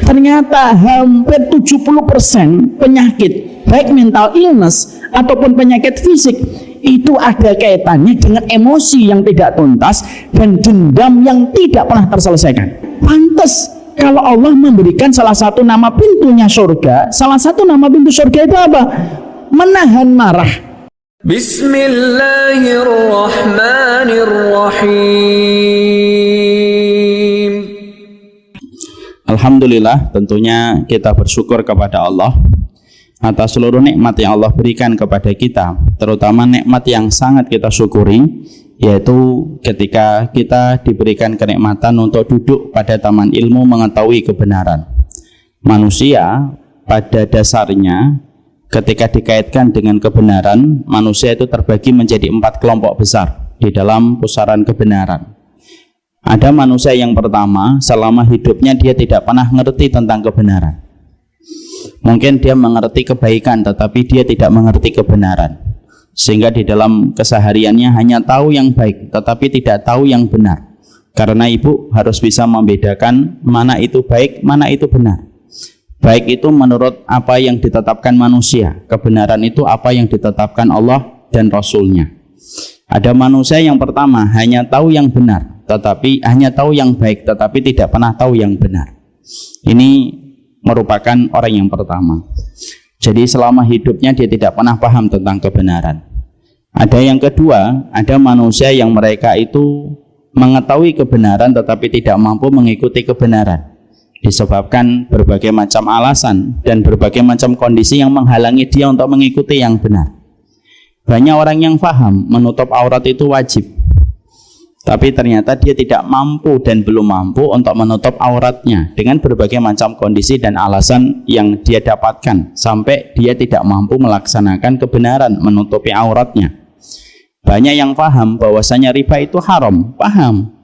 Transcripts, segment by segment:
Ternyata hampir 70% penyakit, baik mental illness ataupun penyakit fisik, itu ada kaitannya dengan emosi yang tidak tuntas dan dendam yang tidak pernah terselesaikan. Pantas kalau Allah memberikan salah satu nama pintunya surga, salah satu nama pintu surga itu apa? Menahan marah. Bismillahirrahmanirrahim. Alhamdulillah, tentunya kita bersyukur kepada Allah atas seluruh nikmat yang Allah berikan kepada kita, terutama nikmat yang sangat kita syukuri, yaitu ketika kita diberikan kenikmatan untuk duduk pada taman ilmu mengetahui kebenaran. Manusia pada dasarnya ketika dikaitkan dengan kebenaran, manusia itu terbagi menjadi 4 kelompok besar di dalam pusaran kebenaran. Ada manusia yang pertama, selama hidupnya dia tidak pernah mengerti tentang kebenaran. Mungkin dia mengerti kebaikan, tetapi dia tidak mengerti kebenaran. Sehingga di dalam kesehariannya hanya tahu yang baik, tetapi tidak tahu yang benar. Karena ibu harus bisa membedakan mana itu baik, mana itu benar. Baik itu menurut apa yang ditetapkan manusia, kebenaran itu apa yang ditetapkan Allah dan Rasulnya. Ada manusia yang pertama hanya tahu yang benar, tetapi hanya tahu yang baik, tetapi tidak pernah tahu yang benar. Ini merupakan orang yang pertama. Jadi selama hidupnya dia tidak pernah paham tentang kebenaran. Ada yang kedua, ada manusia yang mereka itu mengetahui kebenaran tetapi tidak mampu mengikuti kebenaran, disebabkan berbagai macam alasan dan berbagai macam kondisi yang menghalangi dia untuk mengikuti yang benar. Banyak orang yang paham menutup aurat itu wajib, tapi ternyata dia tidak mampu dan belum mampu untuk menutup auratnya dengan berbagai macam kondisi dan alasan yang dia dapatkan, sampai dia tidak mampu melaksanakan kebenaran menutupi auratnya. Banyak yang paham bahwasanya riba itu haram, paham,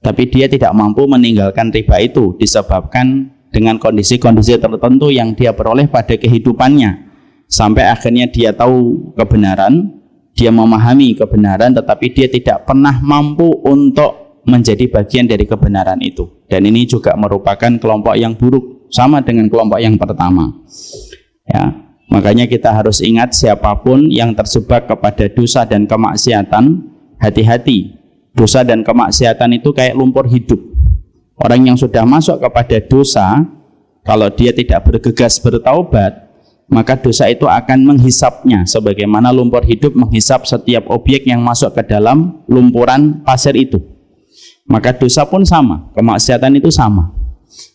tapi dia tidak mampu meninggalkan riba itu disebabkan dengan kondisi-kondisi tertentu yang dia peroleh pada kehidupannya, sampai akhirnya dia tahu kebenaran, dia memahami kebenaran, tetapi dia tidak pernah mampu untuk menjadi bagian dari kebenaran itu. Dan ini juga merupakan kelompok yang buruk, sama dengan kelompok yang pertama. Ya, makanya kita harus ingat, siapapun yang terjebak kepada dosa dan kemaksiatan, hati-hati. Dosa dan kemaksiatan itu kayak lumpur hidup. Orang yang sudah masuk kepada dosa, kalau dia tidak bergegas bertaubat, maka dosa itu akan menghisapnya sebagaimana lumpur hidup menghisap setiap objek yang masuk ke dalam lumpuran pasir itu. Maka dosa pun sama, kemaksiatan itu sama.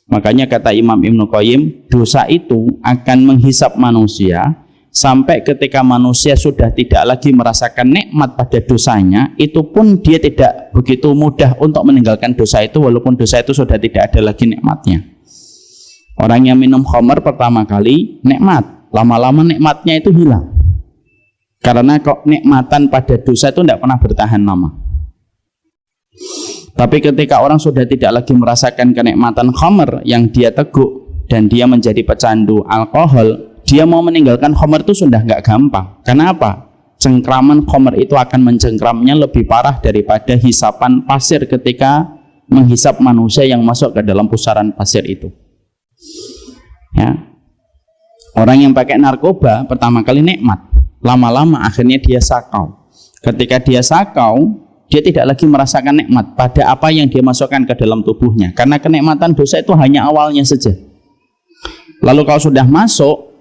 Makanya kata Imam Ibnu Qayyim, dosa itu akan menghisap manusia sampai ketika manusia sudah tidak lagi merasakan nikmat pada dosanya, itu pun dia tidak begitu mudah untuk meninggalkan dosa itu, walaupun dosa itu sudah tidak ada lagi nikmatnya. Orang yang minum khamar pertama kali nikmat, lama-lama nikmatnya itu hilang, karena kok nikmatan pada dosa itu tidak pernah bertahan lama. Tapi ketika orang sudah tidak lagi merasakan kenikmatan khamar yang dia teguk dan dia menjadi pecandu alkohol, dia mau meninggalkan khamar itu sudah nggak gampang. Kenapa? Cengkraman khamar itu akan mencengkramnya lebih parah daripada hisapan pasir ketika menghisap manusia yang masuk ke dalam pusaran pasir itu. Ya. Orang yang pakai narkoba pertama kali nikmat, lama-lama akhirnya dia sakau. Ketika dia sakau, dia tidak lagi merasakan nikmat pada apa yang dia masukkan ke dalam tubuhnya, karena kenikmatan dosa itu hanya awalnya saja. Lalu kalau sudah masuk,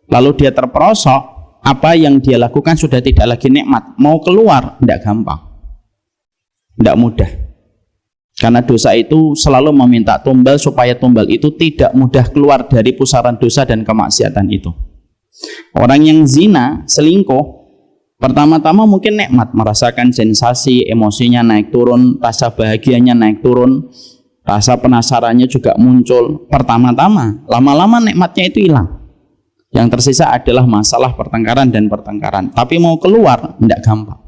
lalu dia terperosok, apa yang dia lakukan sudah tidak lagi nikmat. Mau keluar tidak gampang, tidak mudah, karena dosa itu selalu meminta tumbal supaya tumbal itu tidak mudah keluar dari pusaran dosa dan kemaksiatan itu. Orang yang zina, selingkuh, pertama-tama mungkin nikmat, merasakan sensasi, emosinya naik turun, rasa bahagianya naik turun, rasa penasarannya juga muncul pertama-tama. Lama-lama nikmatnya itu hilang. Yang tersisa adalah masalah pertengkaran dan pertengkaran. Tapi mau keluar tidak gampang.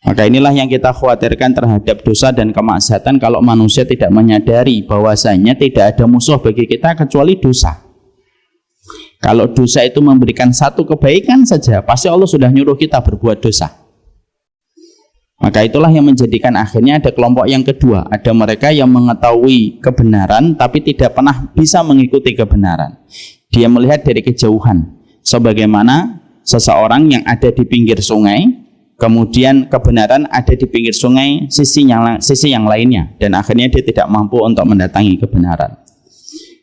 Maka inilah yang kita khawatirkan terhadap dosa dan kemaksiatan, kalau manusia tidak menyadari bahwasanya tidak ada musuh bagi kita kecuali dosa. Kalau dosa itu memberikan satu kebaikan saja, pasti Allah sudah nyuruh kita berbuat dosa. Maka itulah yang menjadikan akhirnya ada kelompok yang kedua, ada mereka yang mengetahui kebenaran tapi tidak pernah bisa mengikuti kebenaran. Dia melihat dari kejauhan, sebagaimana seseorang yang ada di pinggir sungai, kemudian kebenaran ada di pinggir sungai sisi yang lainnya, dan akhirnya dia tidak mampu untuk mendatangi kebenaran.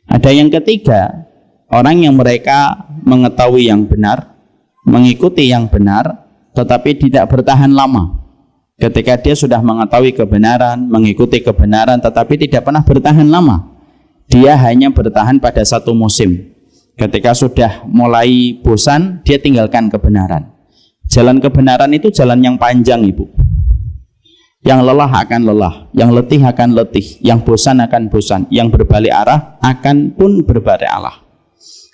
Ada yang ketiga, orang yang mereka mengetahui yang benar, mengikuti yang benar, tetapi tidak bertahan lama. Ketika dia sudah mengetahui kebenaran, mengikuti kebenaran, tetapi tidak pernah bertahan lama. Dia hanya bertahan pada satu musim. Ketika sudah mulai bosan, dia tinggalkan kebenaran. Jalan kebenaran itu jalan yang panjang, Ibu. Yang lelah akan lelah, yang letih akan letih, yang bosan akan bosan, yang berbalik arah akan pun berbalik arah.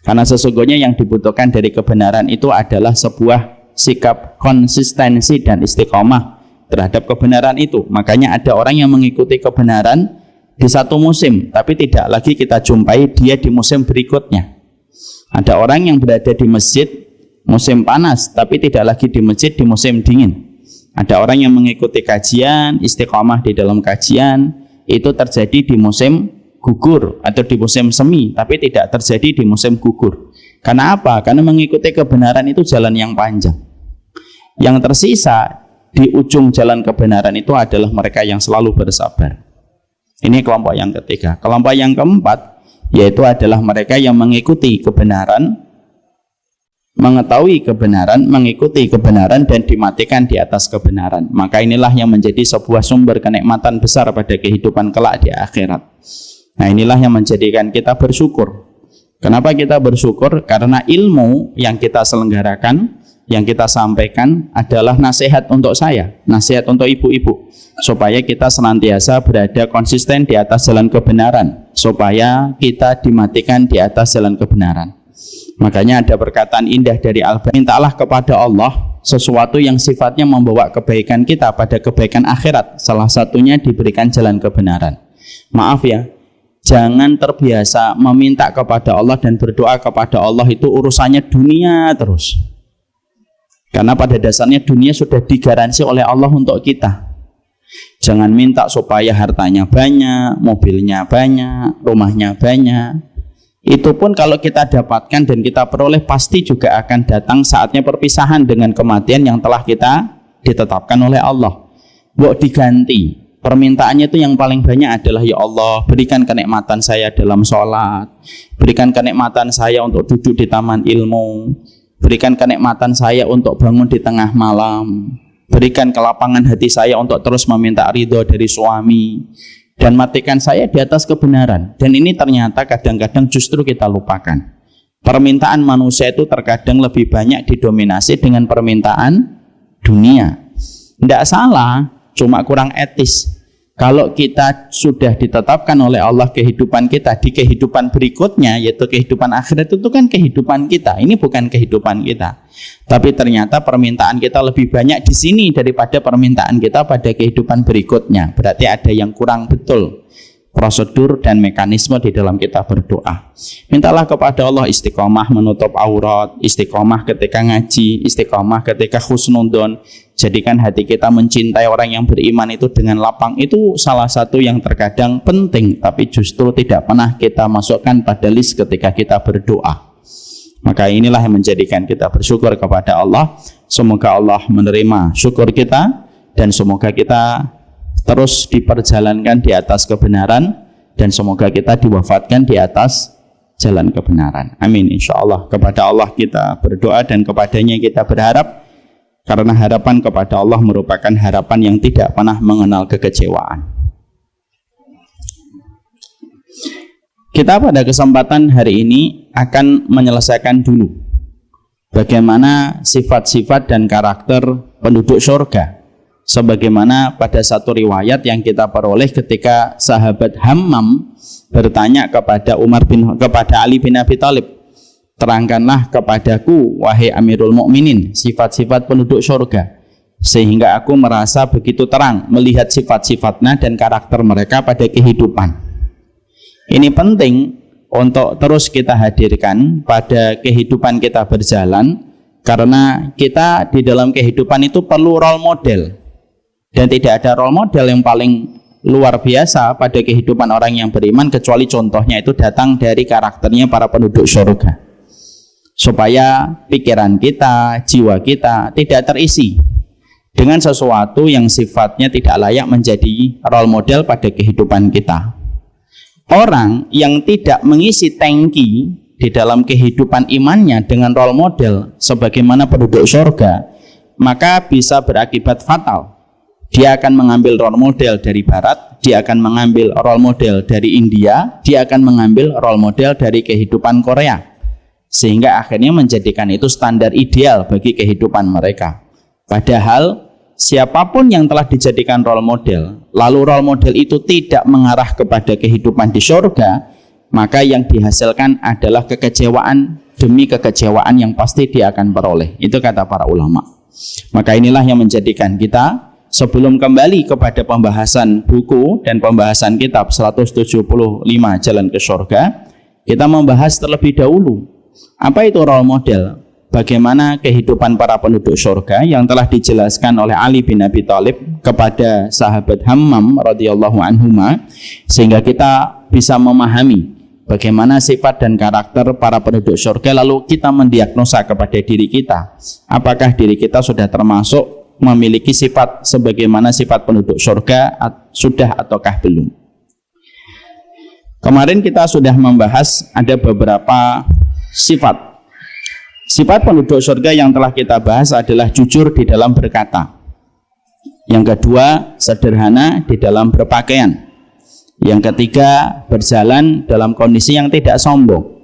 Karena sesungguhnya yang dibutuhkan dari kebenaran itu adalah sebuah sikap konsistensi dan istiqomah terhadap kebenaran itu. Makanya ada orang yang mengikuti kebenaran di satu musim, tapi tidak lagi kita jumpai dia di musim berikutnya. Ada orang yang berada di masjid musim panas, tapi tidak lagi di masjid di musim dingin. Ada orang yang mengikuti kajian, istiqomah di dalam kajian, itu terjadi di musim gugur atau di musim semi, tapi tidak terjadi di musim gugur. Karena apa? Karena mengikuti kebenaran itu jalan yang panjang. Yang tersisa di ujung jalan kebenaran itu adalah mereka yang selalu bersabar. Ini kelompok yang ketiga. Kelompok yang keempat yaitu adalah mereka yang mengikuti kebenaran, mengetahui kebenaran, mengikuti kebenaran, dan dimatikan di atas kebenaran. Maka inilah yang menjadi sebuah sumber kenikmatan besar pada kehidupan kelak di akhirat. Nah, inilah yang menjadikan kita bersyukur. Kenapa kita bersyukur? Karena ilmu yang kita selenggarakan, yang kita sampaikan adalah nasihat untuk saya, nasihat untuk ibu-ibu, supaya kita senantiasa berada konsisten di atas jalan kebenaran, supaya kita dimatikan di atas jalan kebenaran. Makanya ada perkataan indah dari Al-Bani, mintalah kepada Allah sesuatu yang sifatnya membawa kebaikan kita pada kebaikan akhirat, salah satunya diberikan jalan kebenaran. Maaf ya, jangan terbiasa meminta kepada Allah dan berdoa kepada Allah itu urusannya dunia terus. Karena pada dasarnya dunia sudah digaransi oleh Allah untuk kita. Jangan minta supaya hartanya banyak, mobilnya banyak, rumahnya banyak. Itu pun kalau kita dapatkan dan kita peroleh, pasti juga akan datang saatnya perpisahan dengan kematian yang telah kita ditetapkan oleh Allah. Mbok diganti, permintaannya itu yang paling banyak adalah, ya Allah, berikan kenikmatan saya dalam sholat, berikan kenikmatan saya untuk duduk di taman ilmu, berikan kenikmatan saya untuk bangun di tengah malam, berikan kelapangan hati saya untuk terus meminta ridho dari suami, dan matikan saya di atas kebenaran. Dan ini ternyata kadang-kadang justru kita lupakan. Permintaan manusia itu terkadang lebih banyak didominasi dengan permintaan dunia. Tidak salah, cuma kurang etis. Kalau kita sudah ditetapkan oleh Allah kehidupan kita di kehidupan berikutnya, yaitu kehidupan akhirat, itu kan kehidupan kita. Ini bukan kehidupan kita. Tapi ternyata permintaan kita lebih banyak di sini daripada permintaan kita pada kehidupan berikutnya. Berarti ada yang kurang betul prosedur dan mekanisme di dalam kita berdoa. Mintalah kepada Allah istiqomah menutup aurat, istiqomah ketika ngaji, istiqomah ketika husnudon. Jadikan hati kita mencintai orang yang beriman itu dengan lapang. Itu salah satu yang terkadang penting, tapi justru tidak pernah kita masukkan pada list ketika kita berdoa. Maka inilah yang menjadikan kita bersyukur kepada Allah. Semoga Allah menerima syukur kita, dan semoga kita terus diperjalankan di atas kebenaran, dan semoga kita diwafatkan di atas jalan kebenaran. Amin, insya Allah. Kepada Allah kita berdoa dan kepadanya kita berharap, karena harapan kepada Allah merupakan harapan yang tidak pernah mengenal kekecewaan. Kita pada kesempatan hari ini akan menyelesaikan dulu bagaimana sifat-sifat dan karakter penduduk surga, sebagaimana pada satu riwayat yang kita peroleh ketika sahabat Hammam bertanya kepada Ali bin Abi Thalib, terangkanlah kepadaku wahai Amirul Mukminin sifat-sifat penduduk surga, sehingga aku merasa begitu terang melihat sifat-sifatnya dan karakter mereka pada kehidupan. Ini penting untuk terus kita hadirkan pada kehidupan kita berjalan, karena kita di dalam kehidupan itu perlu role model. Dan tidak ada role model yang paling luar biasa pada kehidupan orang yang beriman kecuali contohnya itu datang dari karakternya para penduduk surga, supaya pikiran kita, jiwa kita tidak terisi dengan sesuatu yang sifatnya tidak layak menjadi role model pada kehidupan kita. Orang yang tidak mengisi tangki di dalam kehidupan imannya dengan role model sebagaimana penduduk surga, maka bisa berakibat fatal. Dia akan mengambil role model dari barat, dia akan mengambil role model dari India, dia akan mengambil role model dari kehidupan Korea, sehingga akhirnya menjadikan itu standar ideal bagi kehidupan mereka. Padahal siapapun yang telah dijadikan role model, lalu role model itu tidak mengarah kepada kehidupan di surga, maka yang dihasilkan adalah kekecewaan demi kekecewaan yang pasti dia akan peroleh. Itu kata para ulama. Maka inilah yang menjadikan kita, sebelum kembali kepada pembahasan buku dan pembahasan kitab 175 Jalan ke Surga, kita membahas terlebih dahulu apa itu role model, bagaimana kehidupan para penduduk surga yang telah dijelaskan oleh Ali bin Abi Thalib kepada sahabat Hammam radhiyallahu anhuma, sehingga kita bisa memahami bagaimana sifat dan karakter para penduduk surga, lalu kita mendiagnosa kepada diri kita, apakah diri kita sudah termasuk memiliki sifat sebagaimana sifat penduduk surga sudah ataukah belum. Kemarin kita sudah membahas ada beberapa sifat. Sifat penduduk surga yang telah kita bahas adalah jujur di dalam berkata. Yang kedua, sederhana di dalam berpakaian. Yang ketiga, berjalan dalam kondisi yang tidak sombong.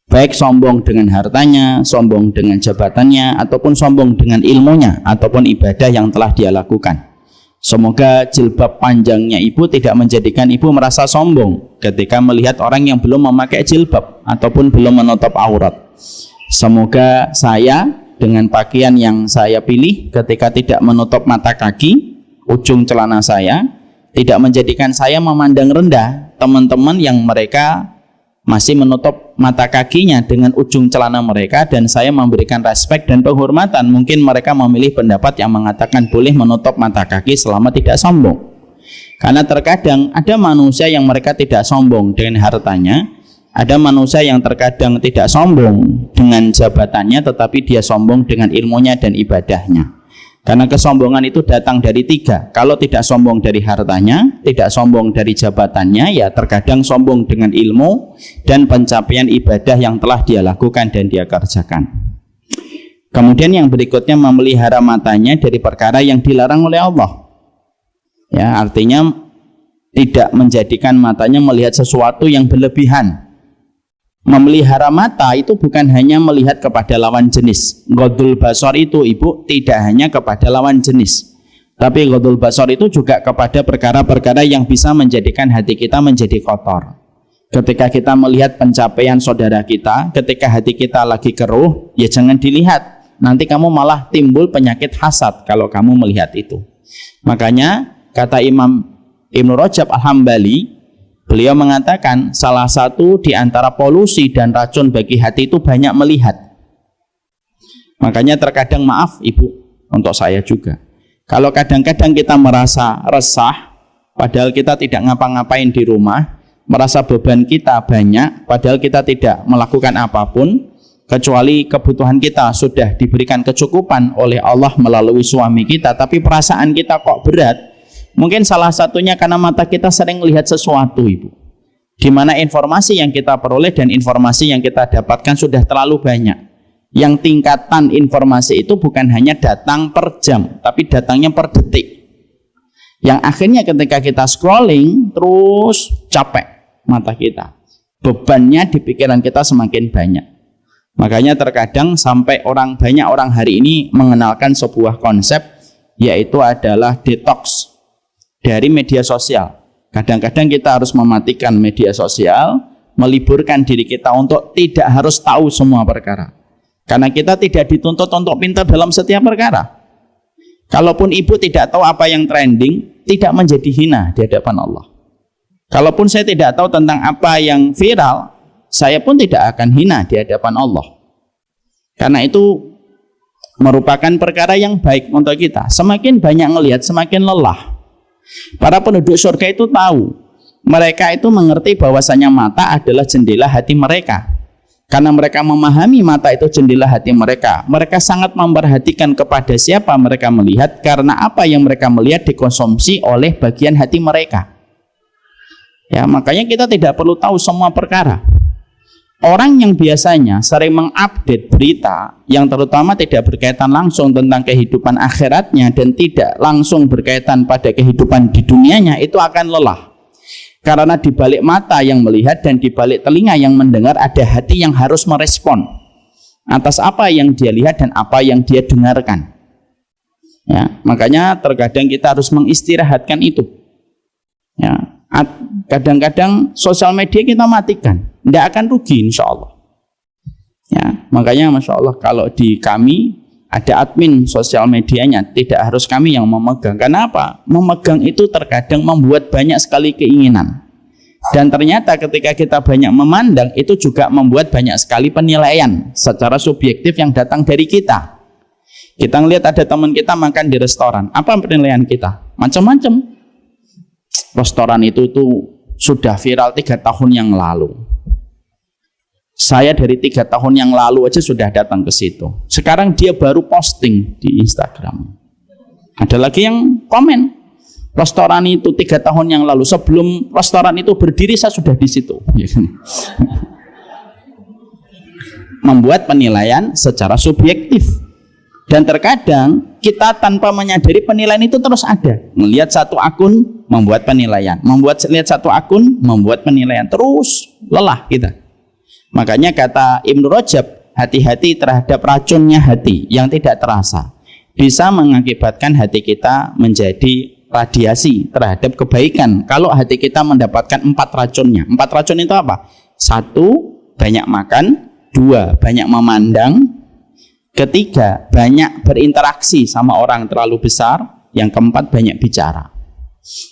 Baik sombong dengan hartanya, sombong dengan jabatannya, ataupun sombong dengan ilmunya, ataupun ibadah yang telah dia lakukan. Semoga jilbab panjangnya ibu tidak menjadikan ibu merasa sombong ketika melihat orang yang belum memakai jilbab ataupun belum menutup aurat. Semoga saya dengan pakaian yang saya pilih ketika tidak menutup mata kaki, ujung celana saya, tidak menjadikan saya memandang rendah teman-teman yang mereka masih menutup mata kakinya dengan ujung celana mereka, dan saya memberikan respek dan penghormatan. Mungkin mereka memilih pendapat yang mengatakan boleh menutup mata kaki selama tidak sombong. Karena terkadang ada manusia yang mereka tidak sombong dengan hartanya, ada manusia yang terkadang tidak sombong dengan jabatannya, tetapi dia sombong dengan ilmunya dan ibadahnya. Karena kesombongan itu datang dari tiga. Kalau tidak sombong dari hartanya, tidak sombong dari jabatannya, ya terkadang sombong dengan ilmu dan pencapaian ibadah yang telah dia lakukan dan dia kerjakan. Kemudian yang berikutnya, memelihara matanya dari perkara yang dilarang oleh Allah. Ya, artinya tidak menjadikan matanya melihat sesuatu yang berlebihan. Memelihara mata itu bukan hanya melihat kepada lawan jenis. Ghadul basar itu ibu tidak hanya kepada lawan jenis, tapi ghadul basar itu juga kepada perkara-perkara yang bisa menjadikan hati kita menjadi kotor. Ketika kita melihat pencapaian saudara kita, ketika hati kita lagi keruh, ya jangan dilihat. Nanti kamu malah timbul penyakit hasad kalau kamu melihat itu. Makanya kata Imam Ibnu Rajab Al-Hambali, beliau mengatakan salah satu di antara polusi dan racun bagi hati itu banyak melihat. Makanya terkadang, maaf ibu, untuk saya juga, kalau kadang-kadang kita merasa resah padahal kita tidak ngapa-ngapain di rumah, merasa beban kita banyak padahal kita tidak melakukan apapun kecuali kebutuhan kita sudah diberikan kecukupan oleh Allah melalui suami kita, tapi perasaan kita kok berat. Mungkin salah satunya karena mata kita sering melihat sesuatu ibu, di mana informasi yang kita peroleh dan informasi yang kita dapatkan sudah terlalu banyak. Yang tingkatan informasi itu bukan hanya datang per jam, tapi datangnya per detik. Yang akhirnya ketika kita scrolling terus capek mata kita, bebannya di pikiran kita semakin banyak. Makanya terkadang sampai banyak orang hari ini mengenalkan sebuah konsep, yaitu adalah detox dari media sosial. Kadang-kadang kita harus mematikan media sosial, meliburkan diri kita untuk tidak harus tahu semua perkara. Karena kita tidak dituntut untuk pintar dalam setiap perkara. Kalaupun ibu tidak tahu apa yang trending, tidak menjadi hina di hadapan Allah. Kalaupun saya tidak tahu tentang apa yang viral, saya pun tidak akan hina di hadapan Allah. Karena itu merupakan perkara yang baik untuk kita. Semakin banyak ngelihat, semakin lelah. Para penduduk surga itu tahu, mereka itu mengerti bahwasanya mata adalah jendela hati mereka. Karena mereka memahami mata itu jendela hati mereka, mereka sangat memperhatikan kepada siapa mereka melihat, karena apa yang mereka melihat dikonsumsi oleh bagian hati mereka. Ya, makanya kita tidak perlu tahu semua perkara. Orang yang biasanya sering mengupdate berita yang terutama tidak berkaitan langsung tentang kehidupan akhiratnya dan tidak langsung berkaitan pada kehidupan di dunianya, itu akan lelah. Karena di balik mata yang melihat dan di balik telinga yang mendengar ada hati yang harus merespon atas apa yang dia lihat dan apa yang dia dengarkan. Ya, makanya terkadang kita harus mengistirahatkan itu. Ya, kadang-kadang sosial media kita matikan, tidak akan rugi insya Allah. Ya, makanya Masya Allah kalau di kami ada admin sosial medianya, tidak harus kami yang memegang. Kenapa? Memegang itu terkadang membuat banyak sekali keinginan. Dan ternyata ketika kita banyak memandang, itu juga membuat banyak sekali penilaian secara subjektif yang datang dari kita. Kita ngelihat ada teman kita makan di restoran, apa penilaian kita? Macam-macam. Restoran itu sudah viral 3 tahun yang lalu. Saya dari 3 tahun yang lalu aja sudah datang ke situ. Sekarang dia baru posting di Instagram. Ada lagi yang komen, restoran itu 3 tahun yang lalu. Sebelum restoran itu berdiri saya sudah di situ. Membuat penilaian secara subjektif. Dan terkadang kita tanpa menyadari penilaian itu terus ada. Melihat satu akun, membuat penilaian. Lihat satu akun, membuat penilaian. Terus lelah kita. Makanya kata Ibnu Rajab, hati-hati terhadap racunnya hati yang tidak terasa. Bisa mengakibatkan hati kita menjadi radiasi terhadap kebaikan. Kalau hati kita mendapatkan 4 racunnya. 4 racun itu apa? 1, banyak makan. 2, banyak memandang. 3, banyak berinteraksi sama orang terlalu besar. Yang 4, banyak bicara.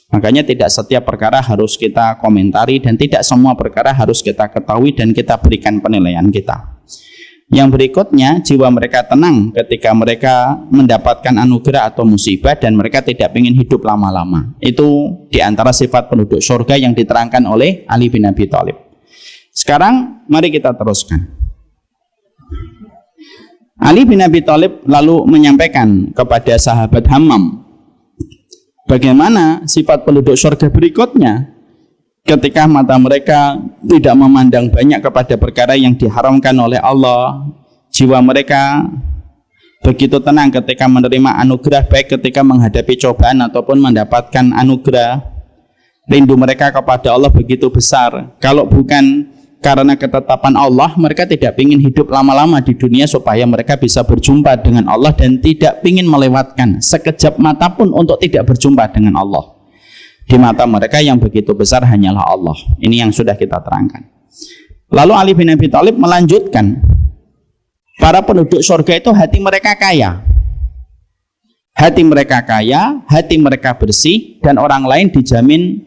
Makanya tidak setiap perkara harus kita komentari dan tidak semua perkara harus kita ketahui dan kita berikan penilaian kita. Yang berikutnya, jiwa mereka tenang ketika mereka mendapatkan anugerah atau musibah dan mereka tidak ingin hidup lama-lama. Itu diantara sifat penduduk surga yang diterangkan oleh Ali bin Abi Thalib. Sekarang mari kita teruskan. Ali bin Abi Thalib lalu menyampaikan kepada sahabat Hammam bagaimana sifat penduduk surga berikutnya ketika mata mereka tidak memandang banyak kepada perkara yang diharamkan oleh Allah. Jiwa mereka begitu tenang ketika menerima anugerah, baik ketika menghadapi cobaan ataupun mendapatkan anugerah. Rindu mereka kepada Allah begitu besar. Kalau bukan karena ketetapan Allah, mereka tidak ingin hidup lama-lama di dunia supaya mereka bisa berjumpa dengan Allah dan tidak ingin melewatkan sekejap mata pun untuk tidak berjumpa dengan Allah. Di mata mereka yang begitu besar hanyalah Allah. Ini yang sudah kita terangkan. Lalu Ali bin Abi Thalib melanjutkan, para penduduk surga itu hati mereka kaya. Hati mereka kaya, hati mereka bersih, dan orang lain dijamin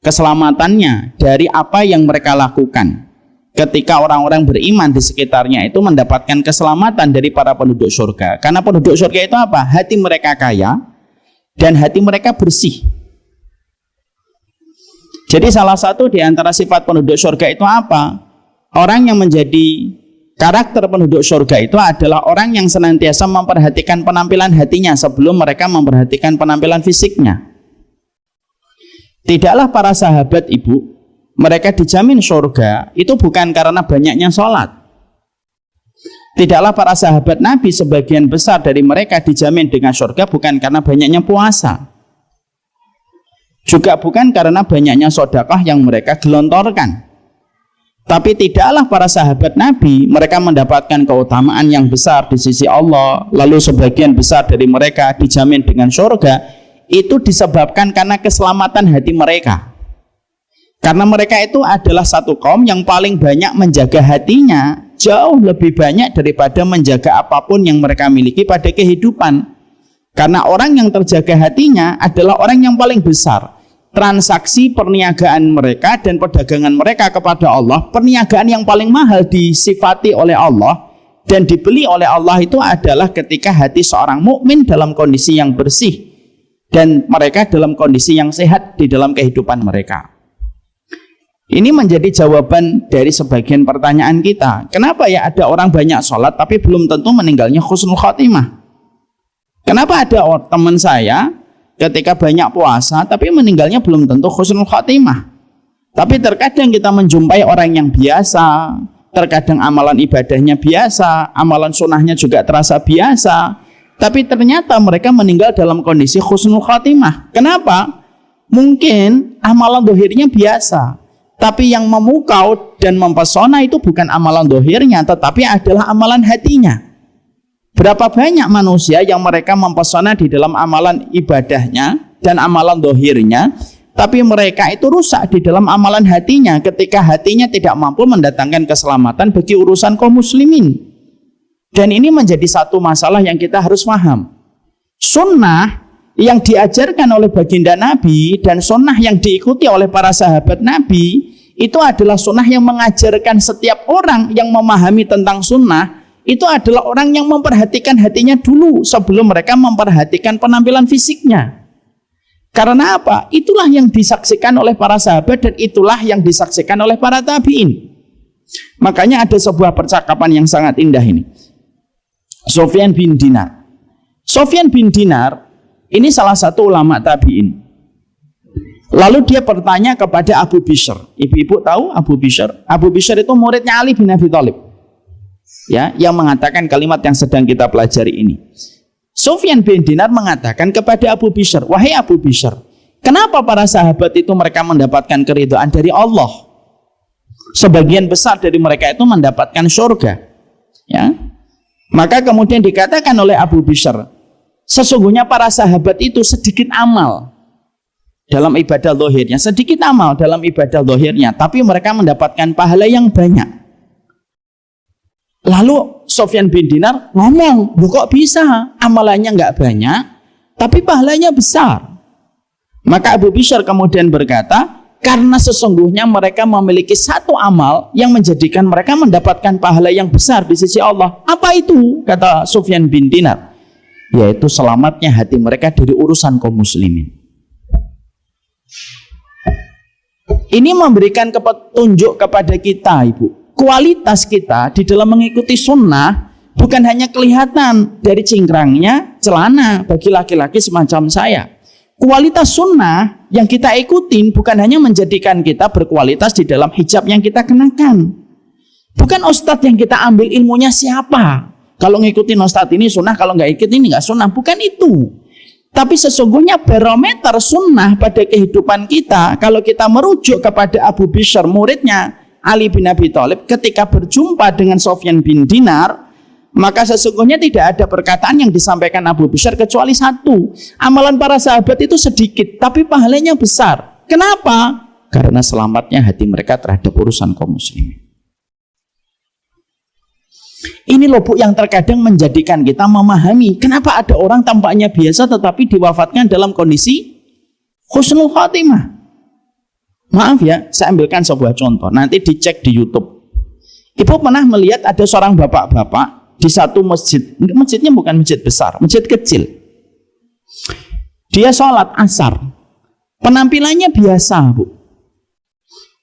keselamatannya dari apa yang mereka lakukan. Ketika orang-orang beriman di sekitarnya itu mendapatkan keselamatan dari para penduduk surga. Karena penduduk surga itu apa? Hati mereka kaya dan hati mereka bersih. Jadi salah satu di antara sifat penduduk surga itu apa? Orang yang menjadi karakter penduduk surga itu adalah orang yang senantiasa memperhatikan penampilan hatinya sebelum mereka memperhatikan penampilan fisiknya. Tidaklah para sahabat ibu mereka dijamin surga itu bukan karena banyaknya sholat. Tidaklah para sahabat Nabi sebagian besar dari mereka dijamin dengan surga bukan karena banyaknya puasa. Juga bukan karena banyaknya sedekah yang mereka gelontorkan. Tapi tidaklah para sahabat Nabi mereka mendapatkan keutamaan yang besar di sisi Allah, lalu sebagian besar dari mereka dijamin dengan surga, itu disebabkan karena keselamatan hati mereka. Karena mereka itu adalah satu kaum yang paling banyak menjaga hatinya, jauh lebih banyak daripada menjaga apapun yang mereka miliki pada kehidupan. Karena orang yang terjaga hatinya adalah orang yang paling besar. Transaksi perniagaan mereka dan perdagangan mereka kepada Allah, perniagaan yang paling mahal disifati oleh Allah dan dibeli oleh Allah itu adalah ketika hati seorang mukmin dalam kondisi yang bersih dan mereka dalam kondisi yang sehat di dalam kehidupan mereka. Ini menjadi jawaban dari sebagian pertanyaan kita. Kenapa ya ada orang banyak sholat tapi belum tentu meninggalnya husnul khotimah? Kenapa ada teman saya ketika banyak puasa tapi meninggalnya belum tentu husnul khotimah? Tapi terkadang kita menjumpai orang yang biasa, terkadang amalan ibadahnya biasa, amalan sunnahnya juga terasa biasa, tapi ternyata mereka meninggal dalam kondisi husnul khotimah. Kenapa? Mungkin amalan dohirnya biasa, tapi yang memukau dan mempesona itu bukan amalan dohirnya, tetapi adalah amalan hatinya. Berapa banyak manusia yang mereka mempesona di dalam amalan ibadahnya dan amalan dohirnya, tapi mereka itu rusak di dalam amalan hatinya ketika hatinya tidak mampu mendatangkan keselamatan bagi urusan kaum muslimin. Dan ini menjadi satu masalah yang kita harus paham. Sunnah yang diajarkan oleh baginda Nabi dan sunnah yang diikuti oleh para sahabat Nabi itu adalah sunnah yang mengajarkan setiap orang yang memahami tentang sunnah itu adalah orang yang memperhatikan hatinya dulu sebelum mereka memperhatikan penampilan fisiknya. Karena apa? Itulah yang disaksikan oleh para sahabat dan itulah yang disaksikan oleh para tabi'in. Makanya ada sebuah percakapan yang sangat indah ini. Sufyan bin Dinar. Sufyan bin Dinar ini salah satu ulama tabi'in. Lalu dia bertanya kepada Abu Bishr. Ibu-ibu tahu Abu Bishr? Abu Bishr itu muridnya Ali bin Abi Thalib. Ya, yang mengatakan kalimat yang sedang kita pelajari ini. Sufyan bin Dinar mengatakan kepada Abu Bishr, wahai Abu Bishr, kenapa para sahabat itu mereka mendapatkan keridhaan dari Allah? Sebagian besar dari mereka itu mendapatkan surga. Ya. Maka kemudian dikatakan oleh Abu Bishr, sesungguhnya para sahabat itu sedikit amal dalam ibadah zahirnya, sedikit amal dalam ibadah zahirnya, tapi mereka mendapatkan pahala yang banyak. Lalu Sufyan bin Dinar ngomong, loh kok bisa? Amalannya nggak banyak, tapi pahalanya besar. Maka Abu Bishr kemudian berkata, karena sesungguhnya mereka memiliki satu amal yang menjadikan mereka mendapatkan pahala yang besar di sisi Allah. Apa itu? Kata Sufyan bin Dinar, yaitu selamatnya hati mereka dari urusan kaum muslimin. Ini memberikan petunjuk kepada kita, Ibu. Kualitas kita di dalam mengikuti sunnah bukan hanya kelihatan dari cingkrangnya celana bagi laki-laki semacam saya. Kualitas sunnah yang kita ikutin bukan hanya menjadikan kita berkualitas di dalam hijab yang kita kenakan. Bukan ustadz yang kita ambil ilmunya siapa. Kalau ngikutin ustadz ini sunnah, kalau nggak ikut ini nggak sunnah. Bukan itu. Tapi sesungguhnya barometer sunnah pada kehidupan kita, kalau kita merujuk kepada Abu Bishr, muridnya Ali bin Abi Thalib, ketika berjumpa dengan Sufyan bin Dinar, maka sesungguhnya tidak ada perkataan yang disampaikan Abu Bishr kecuali satu. Amalan para sahabat itu sedikit, tapi pahalanya besar. Kenapa? Karena selamatnya hati mereka terhadap urusan kaum muslimin. Ini loh Bu yang terkadang menjadikan kita memahami kenapa ada orang tampaknya biasa tetapi diwafatkan dalam kondisi husnul khatimah. Maaf ya, saya ambilkan sebuah contoh. Nanti dicek di YouTube. Ibu pernah melihat ada seorang bapak-bapak di satu masjid. Masjidnya bukan masjid besar, masjid kecil. Dia sholat asar. Penampilannya biasa, Bu.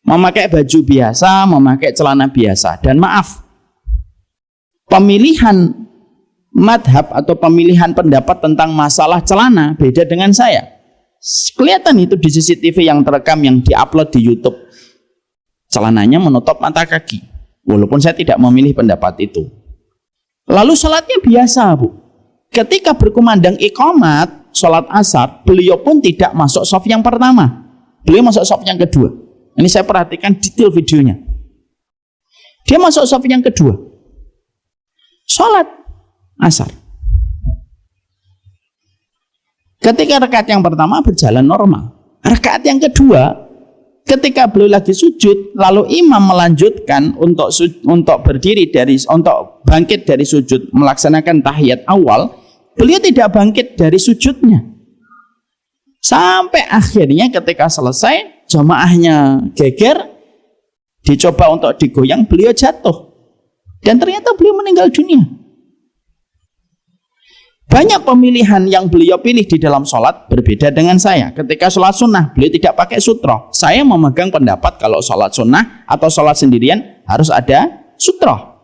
Memakai baju biasa, memakai celana biasa. Dan maaf, pemilihan madhab atau pemilihan pendapat tentang masalah celana beda dengan saya. Kelihatan itu di CCTV yang terekam yang diupload di YouTube. Celananya menutup mata kaki. Walaupun saya tidak memilih pendapat itu. Lalu sholatnya biasa, Bu. Ketika berkumandang iqamat sholat asar, beliau pun tidak masuk shaf yang pertama. Beliau masuk shaf yang kedua. Ini saya perhatikan detail videonya. Dia masuk shaf yang kedua. Sholat asar. Ketika rakaat yang pertama berjalan normal. Rakaat yang kedua, ketika beliau lagi sujud, lalu imam melanjutkan untuk bangkit dari sujud, melaksanakan tahiyat awal, beliau tidak bangkit dari sujudnya. Sampai akhirnya ketika selesai, jamaahnya geger, dicoba untuk digoyang, beliau jatuh. Dan ternyata beliau meninggal dunia. Banyak pemilihan yang beliau pilih di dalam sholat berbeda dengan saya. Ketika sholat sunnah, beliau tidak pakai sutroh. Saya memegang pendapat kalau sholat sunnah atau sholat sendirian harus ada sutroh.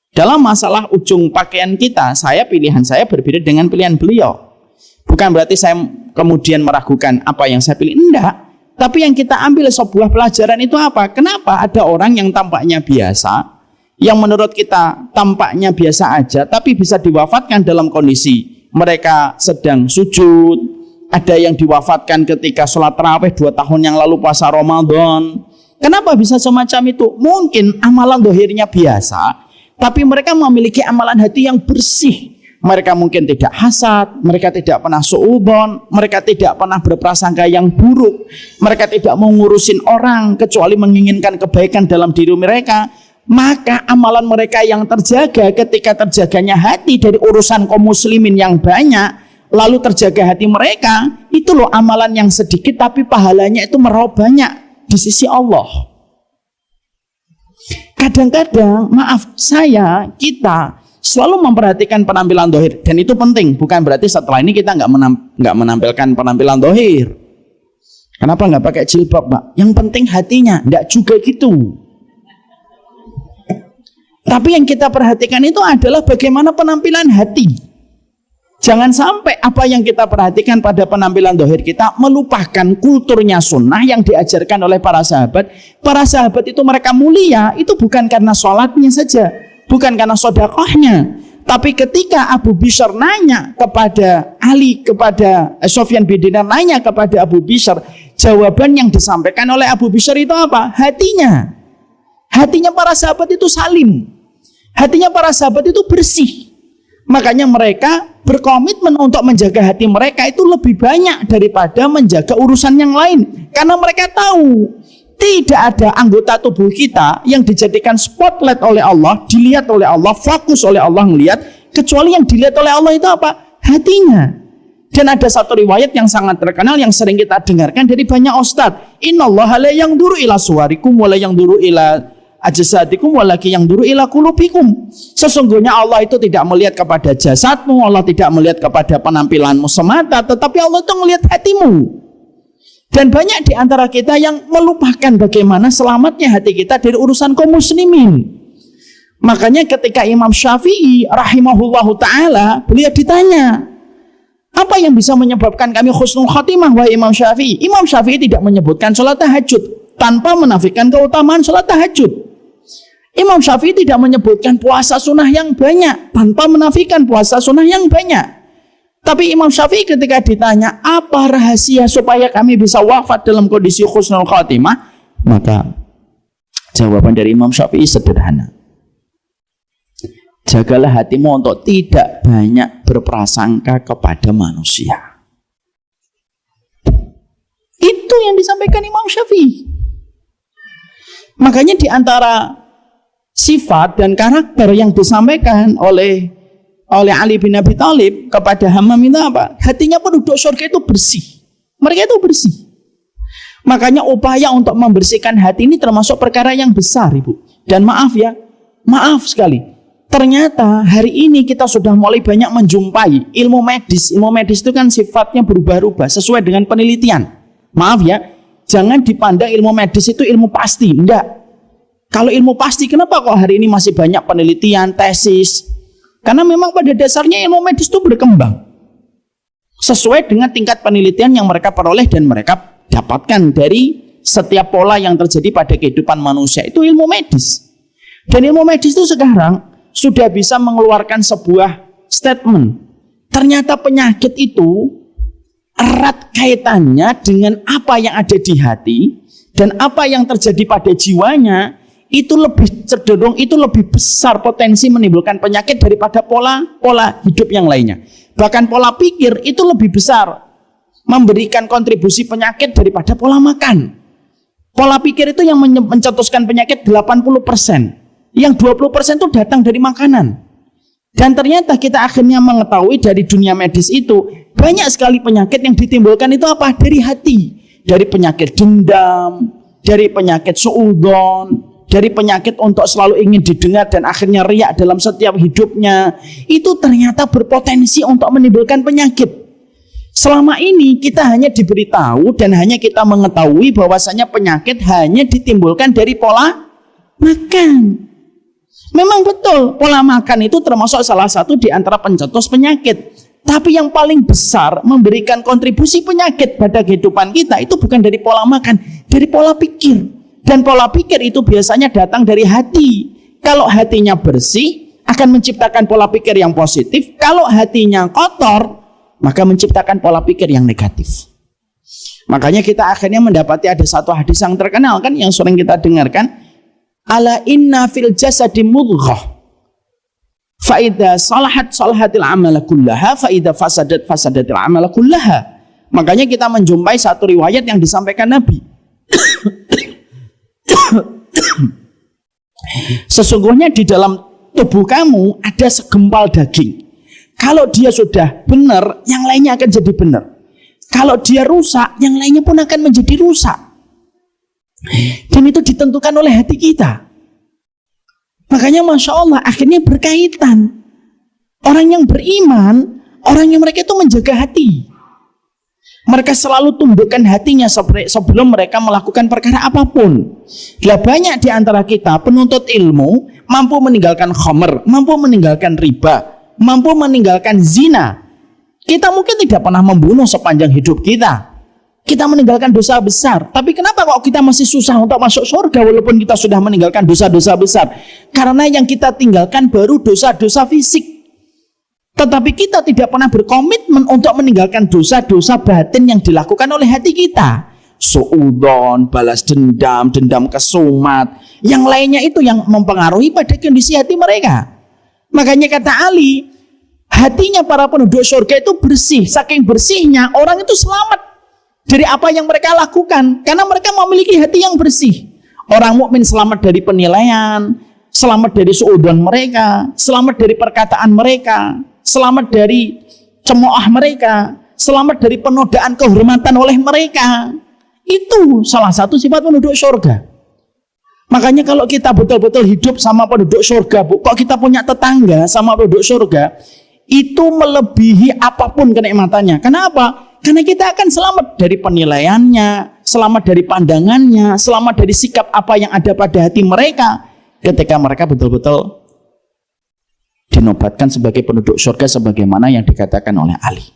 Dalam masalah ujung pakaian kita, pilihan saya berbeda dengan pilihan beliau. Bukan berarti saya kemudian meragukan apa yang saya pilih. Enggak. Tapi yang kita ambil sebuah pelajaran itu apa? Kenapa ada orang yang tampaknya biasa, yang menurut kita tampaknya biasa aja, tapi bisa diwafatkan dalam kondisi mereka sedang sujud. Ada yang diwafatkan ketika sholat tarawih 2 tahun yang lalu puasa Ramadan. Kenapa bisa semacam itu? Mungkin amalan dohirnya biasa, tapi mereka memiliki amalan hati yang bersih. Mereka mungkin tidak hasad, mereka tidak pernah suudzon, mereka tidak pernah berprasangka yang buruk, mereka tidak mau ngurusin orang kecuali menginginkan kebaikan dalam diri mereka. Maka amalan mereka yang terjaga ketika terjaganya hati dari urusan kaum muslimin yang banyak, lalu terjaga hati mereka, itu loh amalan yang sedikit tapi pahalanya itu meraup banyak di sisi Allah. Kadang-kadang kita selalu memperhatikan penampilan dohir, dan itu penting. Bukan berarti setelah ini kita nggak menampilkan penampilan dohir. Kenapa nggak pakai jilbab, Pak? Yang penting hatinya, nggak juga gitu. Tapi yang kita perhatikan itu adalah bagaimana penampilan hati. Jangan sampai apa yang kita perhatikan pada penampilan dohir kita melupakan kulturnya sunnah yang diajarkan oleh para sahabat. Para sahabat itu mereka mulia, itu bukan karena sholatnya saja, bukan karena sedekahnya. Tapi ketika Abu Bishr nanya kepada Ali, kepada Sufyan bin Dinar nanya kepada Abu Bishr, jawaban yang disampaikan oleh Abu Bishr itu apa? Hatinya. Hatinya para sahabat itu salim. Hatinya para sahabat itu bersih. Makanya mereka berkomitmen untuk menjaga hati mereka itu lebih banyak daripada menjaga urusan yang lain. Karena mereka tahu tidak ada anggota tubuh kita yang dijadikan spotlight oleh Allah, dilihat oleh Allah, fokus oleh Allah melihat, kecuali yang dilihat oleh Allah itu apa? Hatinya. Dan ada satu riwayat yang sangat terkenal yang sering kita dengarkan dari banyak ustadz. Innallaha la yanzuru ila suwarikum wa la yanzuru ila ajsadikum walakin yanzuru ila qulubikum. Sesungguhnya Allah itu tidak melihat kepada jasadmu, Allah tidak melihat kepada penampilanmu semata, tetapi Allah itu melihat hatimu. Dan banyak di antara kita yang melupakan bagaimana selamatnya hati kita dari urusan kaum muslimin. Makanya ketika Imam Syafi'i rahimahullahu ta'ala, beliau ditanya, apa yang bisa menyebabkan kami husnul khatimah, wahai Imam Syafi'i? Imam Syafi'i tidak menyebutkan sholat tahajud tanpa menafikan keutamaan sholat tahajud. Imam Syafi'i tidak menyebutkan puasa sunnah yang banyak tanpa menafikan puasa sunnah yang banyak. Tapi Imam Syafi'i ketika ditanya apa rahasia supaya kami bisa wafat dalam kondisi husnul khatimah, maka jawaban dari Imam Syafi'i sederhana. Jagalah hatimu untuk tidak banyak berprasangka kepada manusia. Itu yang disampaikan Imam Syafi'i. Makanya di antara sifat dan karakter yang disampaikan oleh Ali bin Abi Thalib kepada Hammam itu apa? Hatinya penduduk surga itu bersih. Mereka itu bersih. Makanya upaya untuk membersihkan hati ini termasuk perkara yang besar, Ibu. Dan maaf ya, maaf sekali. Ternyata hari ini kita sudah mulai banyak menjumpai ilmu medis. Ilmu medis itu kan sifatnya berubah-ubah sesuai dengan penelitian. Maaf ya, jangan dipandang ilmu medis itu ilmu pasti. Enggak. Kalau ilmu pasti, kenapa kok hari ini masih banyak penelitian, tesis? Karena memang pada dasarnya ilmu medis itu berkembang sesuai dengan tingkat penelitian yang mereka peroleh dan mereka dapatkan dari setiap pola yang terjadi pada kehidupan manusia. Itu ilmu medis. Dan ilmu medis itu sekarang sudah bisa mengeluarkan sebuah statement. Ternyata penyakit itu erat kaitannya dengan apa yang ada di hati dan apa yang terjadi pada jiwanya. Itu lebih cenderung, itu lebih besar potensi menimbulkan penyakit daripada pola hidup yang lainnya. Bahkan pola pikir itu lebih besar memberikan kontribusi penyakit daripada pola makan. Pola pikir itu yang mencetuskan penyakit 80%. Yang 20% itu datang dari makanan. Dan ternyata kita akhirnya mengetahui dari dunia medis itu banyak sekali penyakit yang ditimbulkan itu apa? Dari hati. Dari penyakit dendam, dari penyakit suudzon, dari penyakit untuk selalu ingin didengar dan akhirnya riak dalam setiap hidupnya, itu ternyata berpotensi untuk menimbulkan penyakit. Selama ini kita hanya diberitahu dan hanya kita mengetahui bahwasanya penyakit hanya ditimbulkan dari pola makan. Memang betul, pola makan itu termasuk salah satu di antara pencetus penyakit. Tapi yang paling besar memberikan kontribusi penyakit pada kehidupan kita itu bukan dari pola makan, dari pola pikir. Dan pola pikir itu biasanya datang dari hati. Kalau hatinya bersih, akan menciptakan pola pikir yang positif. Kalau hatinya kotor, maka menciptakan pola pikir yang negatif. Makanya kita akhirnya mendapati ada satu hadis yang terkenal kan, yang sering kita dengarkan. Ala inna fil jasadi mudghah fa idza salahat salahatil amala kullaha fa idza fasadat fasadatil amala kullaha. Makanya kita menjumpai satu riwayat yang disampaikan Nabi. Sesungguhnya di dalam tubuh kamu ada segempal daging. Kalau dia sudah benar, yang lainnya akan jadi benar. Kalau dia rusak, yang lainnya pun akan menjadi rusak. Dan itu ditentukan oleh hati kita. Makanya Masya Allah akhirnya berkaitan. Orang yang beriman, orang yang mereka itu menjaga hati. Mereka selalu tundukkan hatinya sebelum mereka melakukan perkara apapun. Lah banyak di antara kita penuntut ilmu mampu meninggalkan khamr, mampu meninggalkan riba, mampu meninggalkan zina. Kita mungkin tidak pernah membunuh sepanjang hidup kita. Kita meninggalkan dosa besar. Tapi kenapa kok kita masih susah untuk masuk surga walaupun kita sudah meninggalkan dosa-dosa besar? Karena yang kita tinggalkan baru dosa-dosa fisik. Tetapi kita tidak pernah berkomitmen untuk meninggalkan dosa-dosa batin yang dilakukan oleh hati kita. Suudon, balas dendam, dendam kesumat. Yang lainnya itu yang mempengaruhi pada kondisi hati mereka. Makanya kata Ali, hatinya para penduduk surga itu bersih. Saking bersihnya orang itu selamat dari apa yang mereka lakukan, karena mereka memiliki hati yang bersih. Orang mukmin selamat dari penilaian, selamat dari suudzon mereka, selamat dari perkataan mereka, selamat dari cemooh mereka, selamat dari penodaan kehormatan oleh mereka. Itu salah satu sifat penduduk surga. Makanya kalau kita betul-betul hidup sama penduduk surga, kok kita punya tetangga sama penduduk surga, itu melebihi apapun kenikmatannya. Kenapa? Karena kita akan selamat dari penilaiannya, selamat dari pandangannya, selamat dari sikap apa yang ada pada hati mereka ketika mereka betul-betul dinobatkan sebagai penduduk surga sebagaimana yang dikatakan oleh Ali.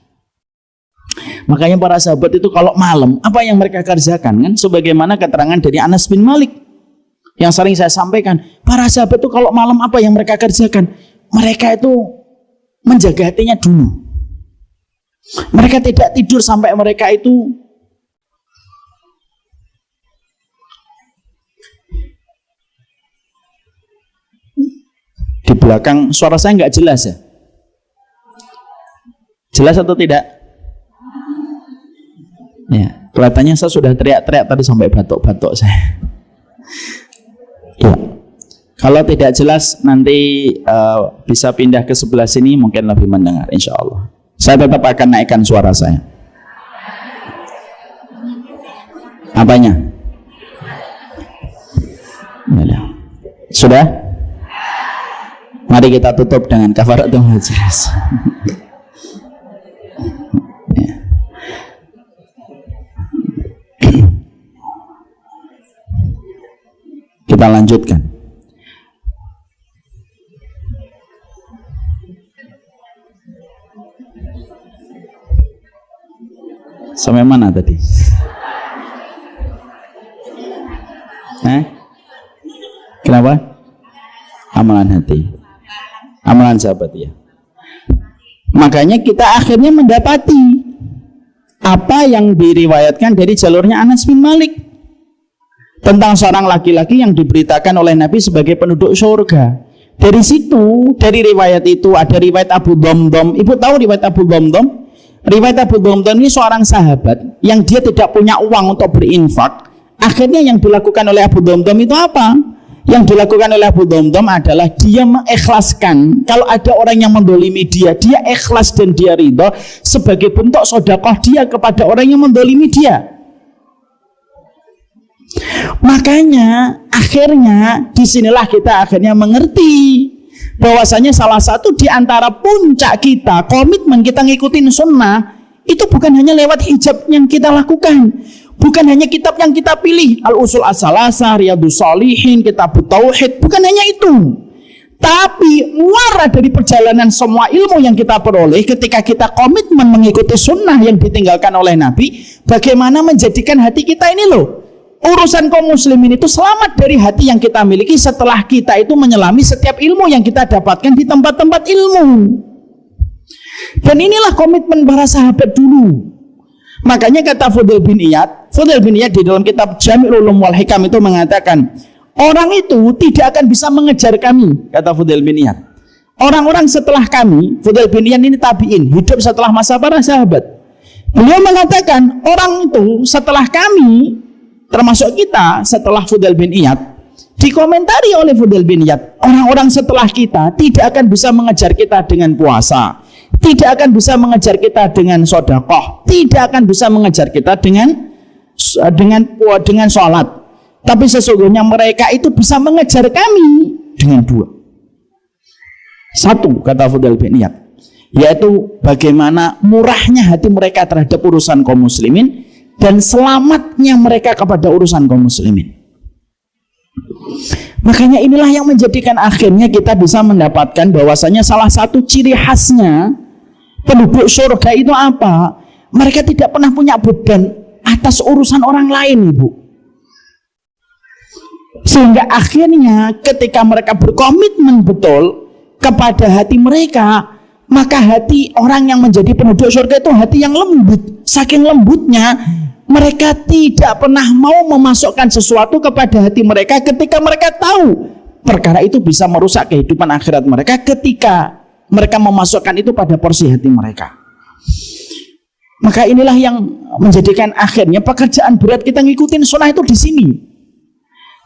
Makanya para sahabat itu kalau malam apa yang mereka kerjakan kan sebagaimana keterangan dari Anas bin Malik yang sering saya sampaikan. Para sahabat itu kalau malam apa yang mereka kerjakan? Mereka itu menjaga hatinya dulu. Mereka tidak tidur sampai mereka itu di belakang. Suara saya nggak jelas ya? Jelas atau tidak? Ya, kelihatannya saya sudah teriak-teriak tadi sampai batuk-batuk saya. Ya. Kalau tidak jelas nanti bisa pindah ke sebelah sini mungkin lebih mendengar insya Allah. Saya tetap akan naikkan suara saya. Apanya? Ya, sudah? Mari kita tutup dengan kafaratul majlis. Ya. Kita lanjutkan. Sampai mana tadi? Kenapa? Amalan hati. Amalan sahabat ya. Makanya kita akhirnya mendapati apa yang diriwayatkan dari jalurnya Anas bin Malik tentang seorang laki-laki yang diberitakan oleh Nabi sebagai penduduk surga. Dari situ, dari riwayat itu ada riwayat Abu Dhamdham. Ibu tahu riwayat Abu Dhamdham? Riwayat Abu Dhamdham ini seorang sahabat yang dia tidak punya uang untuk berinfak. Akhirnya yang dilakukan oleh Abu Dhamdham itu apa? Yang dilakukan oleh Abu Dhamdham adalah dia mengikhlaskan. Kalau ada orang yang mendolimi dia, dia ikhlas dan dia ridho sebagai bentuk sedekah dia kepada orang yang mendolimi dia. Makanya akhirnya disinilah kita akhirnya mengerti bahwasanya salah satu di antara puncak kita, komitmen kita ngikutin sunnah, itu bukan hanya lewat hijab yang kita lakukan, bukan hanya kitab yang kita pilih, Al-Usul As-Salasah, Riyadhus Shalihin, Kitabut Tauhid, bukan hanya itu. Tapi muara dari perjalanan semua ilmu yang kita peroleh ketika kita komitmen mengikuti sunnah yang ditinggalkan oleh Nabi, bagaimana menjadikan hati kita ini loh, urusan kaum muslimin itu selamat dari hati yang kita miliki setelah kita itu menyelami setiap ilmu yang kita dapatkan di tempat-tempat ilmu. Dan inilah komitmen para sahabat dulu. Makanya kata Fudail bin Iyad di dalam kitab Jami'ul Ulum wal Hikam itu mengatakan, orang itu tidak akan bisa mengejar kami, kata Fudail bin Iyad. Orang-orang setelah kami, Fudail bin Iyad ini tabi'in, hidup setelah masa para sahabat. Beliau mengatakan, orang itu setelah kami, termasuk kita setelah Fudail bin Iyad, dikomentari oleh Fudail bin Iyad, orang-orang setelah kita tidak akan bisa mengejar kita dengan puasa, tidak akan bisa mengejar kita dengan sedekah, tidak akan bisa mengejar kita dengan sholat. Tapi sesungguhnya mereka itu bisa mengejar kami dengan dua. Satu, kata Fudail bin Iyad, yaitu bagaimana murahnya hati mereka terhadap urusan kaum muslimin dan selamatnya mereka kepada urusan kaum muslimin. Makanya inilah yang menjadikan akhirnya kita bisa mendapatkan bahwasanya salah satu ciri khasnya penduduk surga itu apa? Mereka tidak pernah punya beban atas urusan orang lain, Ibu. Sehingga akhirnya ketika mereka berkomitmen betul kepada hati mereka, maka hati orang yang menjadi penduduk surga itu hati yang lembut. Saking lembutnya, mereka tidak pernah mau memasukkan sesuatu kepada hati mereka ketika mereka tahu perkara itu bisa merusak kehidupan akhirat mereka ketika mereka memasukkan itu pada porsi hati mereka. Maka inilah yang menjadikan akhirnya pekerjaan berat kita ngikutin sunnah itu di sini.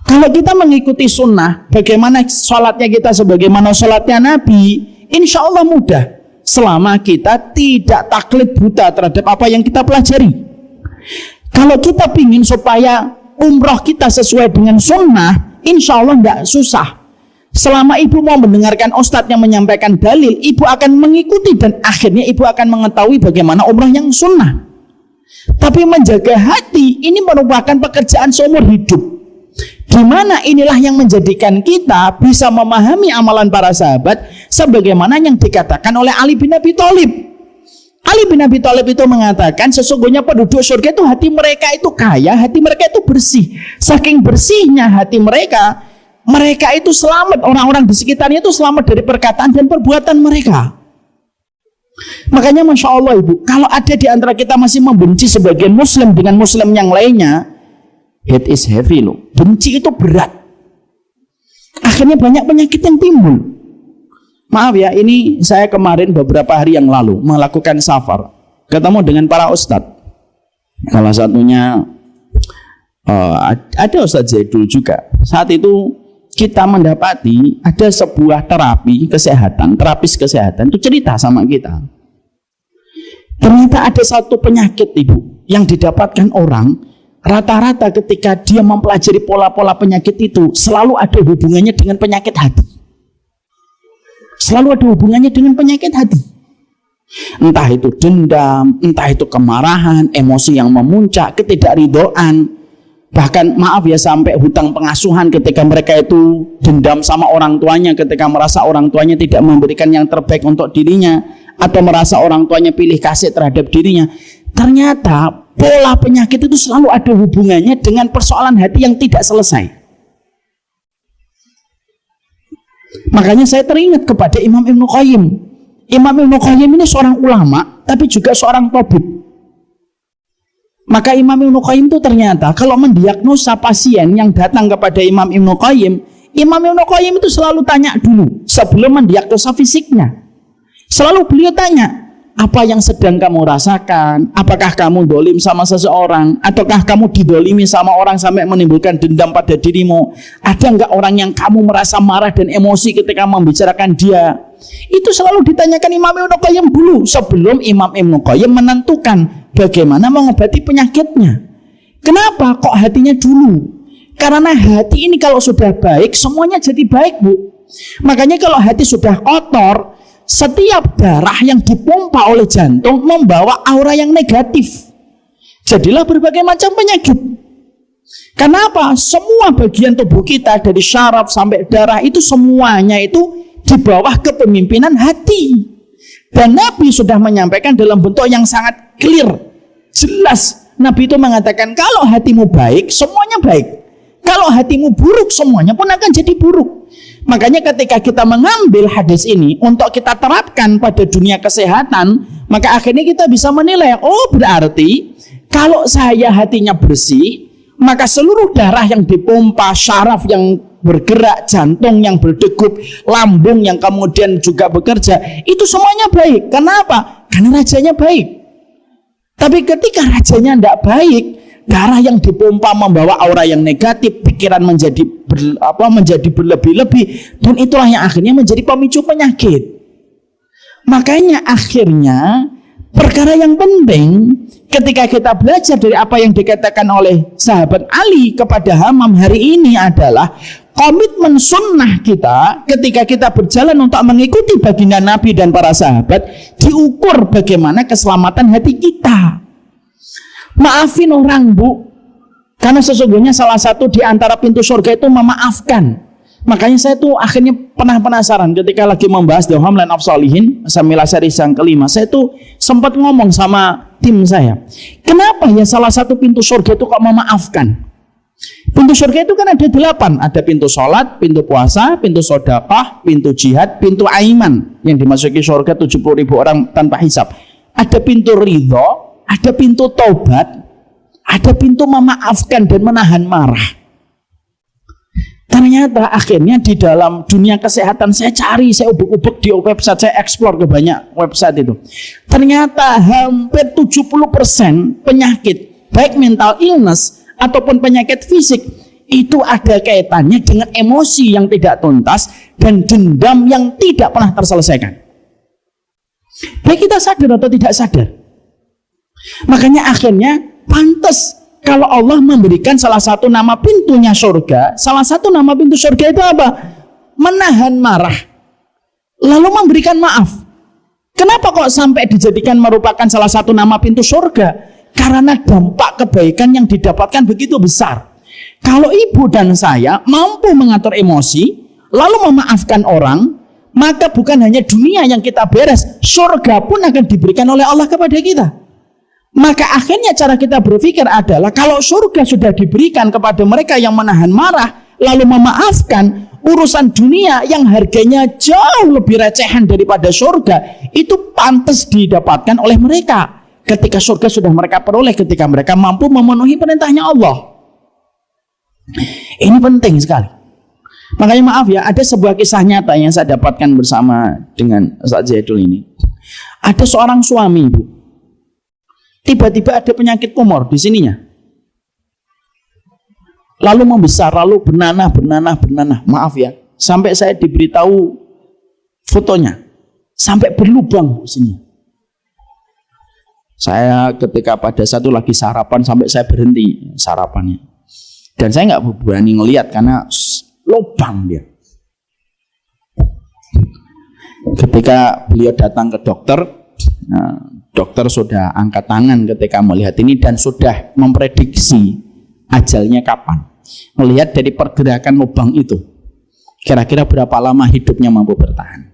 Kalau kita mengikuti sunnah, bagaimana sholatnya kita sebagaimana sholatnya Nabi, insya Allah mudah. Selama kita tidak taklid buta terhadap apa yang kita pelajari. Kalau kita ingin supaya umroh kita sesuai dengan sunnah, insya Allah tidak susah. Selama ibu mau mendengarkan ustadz yang menyampaikan dalil, ibu akan mengikuti dan akhirnya ibu akan mengetahui bagaimana umrah yang sunnah. Tapi menjaga hati ini merupakan pekerjaan seumur hidup, di mana inilah yang menjadikan kita bisa memahami amalan para sahabat sebagaimana yang dikatakan oleh Ali bin Abi Thalib. Ali bin Abi Thalib itu mengatakan sesungguhnya penduduk surga itu hati mereka itu kaya, hati mereka itu bersih. Saking bersihnya hati mereka, mereka itu selamat, orang-orang di sekitarnya itu selamat dari perkataan dan perbuatan mereka. Makanya Masya Allah Ibu, kalau ada di antara kita masih membenci sebagian muslim dengan muslim yang lainnya, it is heavy loh. Benci itu berat. Akhirnya banyak penyakit yang timbul. Maaf ya, ini saya kemarin beberapa hari yang lalu melakukan safar, ketemu dengan para ustadz. Salah satunya ada Ustadz Zaidul juga. Saat itu kita mendapati ada sebuah terapis kesehatan itu cerita sama kita. Ternyata ada satu penyakit Ibu yang didapatkan orang rata-rata ketika dia mempelajari pola-pola penyakit itu selalu ada hubungannya dengan penyakit hati. Selalu ada hubungannya dengan penyakit hati. Entah itu dendam, entah itu kemarahan, emosi yang memuncak, ketidakridhaan, bahkan maaf ya sampai hutang pengasuhan ketika mereka itu dendam sama orang tuanya ketika merasa orang tuanya tidak memberikan yang terbaik untuk dirinya atau merasa orang tuanya pilih kasih terhadap dirinya. Ternyata pola penyakit itu selalu ada hubungannya dengan persoalan hati yang tidak selesai. Makanya saya teringat kepada Imam Ibnu Qayyim. Imam Ibnu Qayyim ini seorang ulama tapi juga seorang tabib. Maka Imam Ibnu Qayyim itu ternyata kalau mendiagnosa pasien yang datang kepada Imam Ibnu Qayyim, Imam Ibnu Qayyim itu selalu tanya dulu sebelum mendiagnosa fisiknya. Selalu beliau tanya, apa yang sedang kamu rasakan? Apakah kamu dolim sama seseorang? Ataukah kamu didolimi sama orang sampai menimbulkan dendam pada dirimu? Ada enggak orang yang kamu merasa marah dan emosi ketika membicarakan dia? Itu selalu ditanyakan Imam Ibnu Qayyim dulu sebelum Imam Ibnu Qayyim menentukan bagaimana mengobati penyakitnya. Kenapa kok hatinya dulu? Karena hati ini kalau sudah baik, semuanya jadi baik, Bu. Makanya kalau hati sudah kotor, setiap darah yang dipompa oleh jantung membawa aura yang negatif. Jadilah berbagai macam penyakit. Kenapa? Semua bagian tubuh kita dari syaraf sampai darah itu semuanya itu di bawah kepemimpinan hati. Dan Nabi sudah menyampaikan dalam bentuk yang sangat clear, jelas. Nabi itu mengatakan kalau hatimu baik, semuanya baik. Kalau hatimu buruk, semuanya pun akan jadi buruk. Makanya ketika kita mengambil hadis ini untuk kita terapkan pada dunia kesehatan, maka akhirnya kita bisa menilai, oh berarti kalau saya hatinya bersih, maka seluruh darah yang dipompa, syaraf yang bergerak, jantung yang berdegup, lambung yang kemudian juga bekerja, itu semuanya baik. Kenapa? Karena rajanya baik. Tapi ketika rajanya tidak baik, darah yang dipompa membawa aura yang negatif, pikiran menjadi berlebih-lebih, dan itulah yang akhirnya menjadi pemicu penyakit. Makanya akhirnya perkara yang penting ketika kita belajar dari apa yang dikatakan oleh sahabat Ali kepada Hammam hari ini adalah komitmen sunnah kita ketika kita berjalan untuk mengikuti baginda Nabi dan para sahabat, diukur bagaimana keselamatan hati kita. Maafin orang, Bu, karena sesungguhnya salah satu di antara pintu surga itu memaafkan. Makanya saya tuh akhirnya pernah penasaran ketika lagi membahas The Homeland of Solihin Samilah seri yang kelima, saya tuh sempat ngomong sama tim saya, kenapa ya salah satu pintu surga itu kok memaafkan? Pintu surga itu kan ada 8, ada pintu sholat, pintu puasa, pintu sodaqah, pintu jihad, pintu aiman yang dimasuki surga 70.000 orang tanpa hisab. Ada pintu ridho, ada pintu taubat, ada pintu memaafkan dan menahan marah. Ternyata akhirnya di dalam dunia kesehatan saya cari, saya ubek-ubek di website, saya explore ke banyak website itu. Ternyata hampir 70% penyakit, baik mental illness ataupun penyakit fisik, itu ada kaitannya dengan emosi yang tidak tuntas dan dendam yang tidak pernah terselesaikan. Baik kita sadar atau tidak sadar. Makanya akhirnya pantas kalau Allah memberikan salah satu nama pintunya surga, salah satu nama pintu surga itu apa? Menahan marah, lalu memberikan maaf. Kenapa kok sampai dijadikan merupakan salah satu nama pintu surga? Karena dampak kebaikan yang didapatkan begitu besar. Kalau ibu dan saya mampu mengatur emosi, lalu memaafkan orang, maka bukan hanya dunia yang kita beres, surga pun akan diberikan oleh Allah kepada kita. Maka akhirnya cara kita berpikir adalah kalau surga sudah diberikan kepada mereka yang menahan marah lalu memaafkan, urusan dunia yang harganya jauh lebih recehan daripada surga itu pantas didapatkan oleh mereka ketika surga sudah mereka peroleh, ketika mereka mampu memenuhi perintahnya Allah. Ini penting sekali. Makanya maaf ya, ada sebuah kisah nyata yang saya dapatkan bersama dengan Ustaz Zaidul ini. Ada seorang suami, Bu, tiba-tiba ada penyakit tumor di sininya. Lalu membesar, lalu bernanah. Maaf ya, sampai saya diberitahu fotonya, sampai berlubang di sini. Saya ketika pada satu lagi sarapan, sampai saya berhenti sarapannya. Dan saya nggak berani ngelihat karena lubang dia. Ketika beliau datang ke dokter, nah, dokter sudah angkat tangan ketika melihat ini dan sudah memprediksi ajalnya kapan. Melihat dari pergerakan lubang itu, kira-kira berapa lama hidupnya mampu bertahan.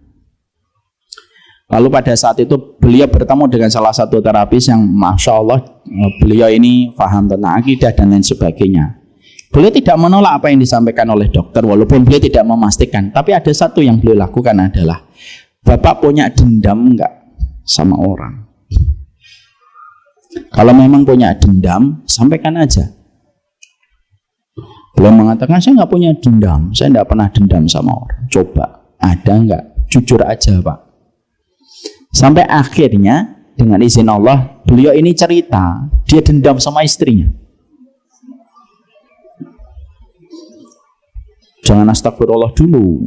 Lalu pada saat itu beliau bertemu dengan salah satu terapis yang Masya Allah, beliau ini paham tentang akidah dan lain sebagainya. Beliau tidak menolak apa yang disampaikan oleh dokter, walaupun beliau tidak memastikan. Tapi ada satu yang beliau lakukan adalah, Bapak punya dendam enggak sama orang? Kalau memang punya dendam, sampaikan aja. Beliau mengatakan, saya nggak punya dendam, saya nggak pernah dendam sama orang. Coba, ada nggak? Jujur aja, Pak. Sampai akhirnya dengan izin Allah, beliau ini cerita, dia dendam sama istrinya. Jangan astagfirullah dulu.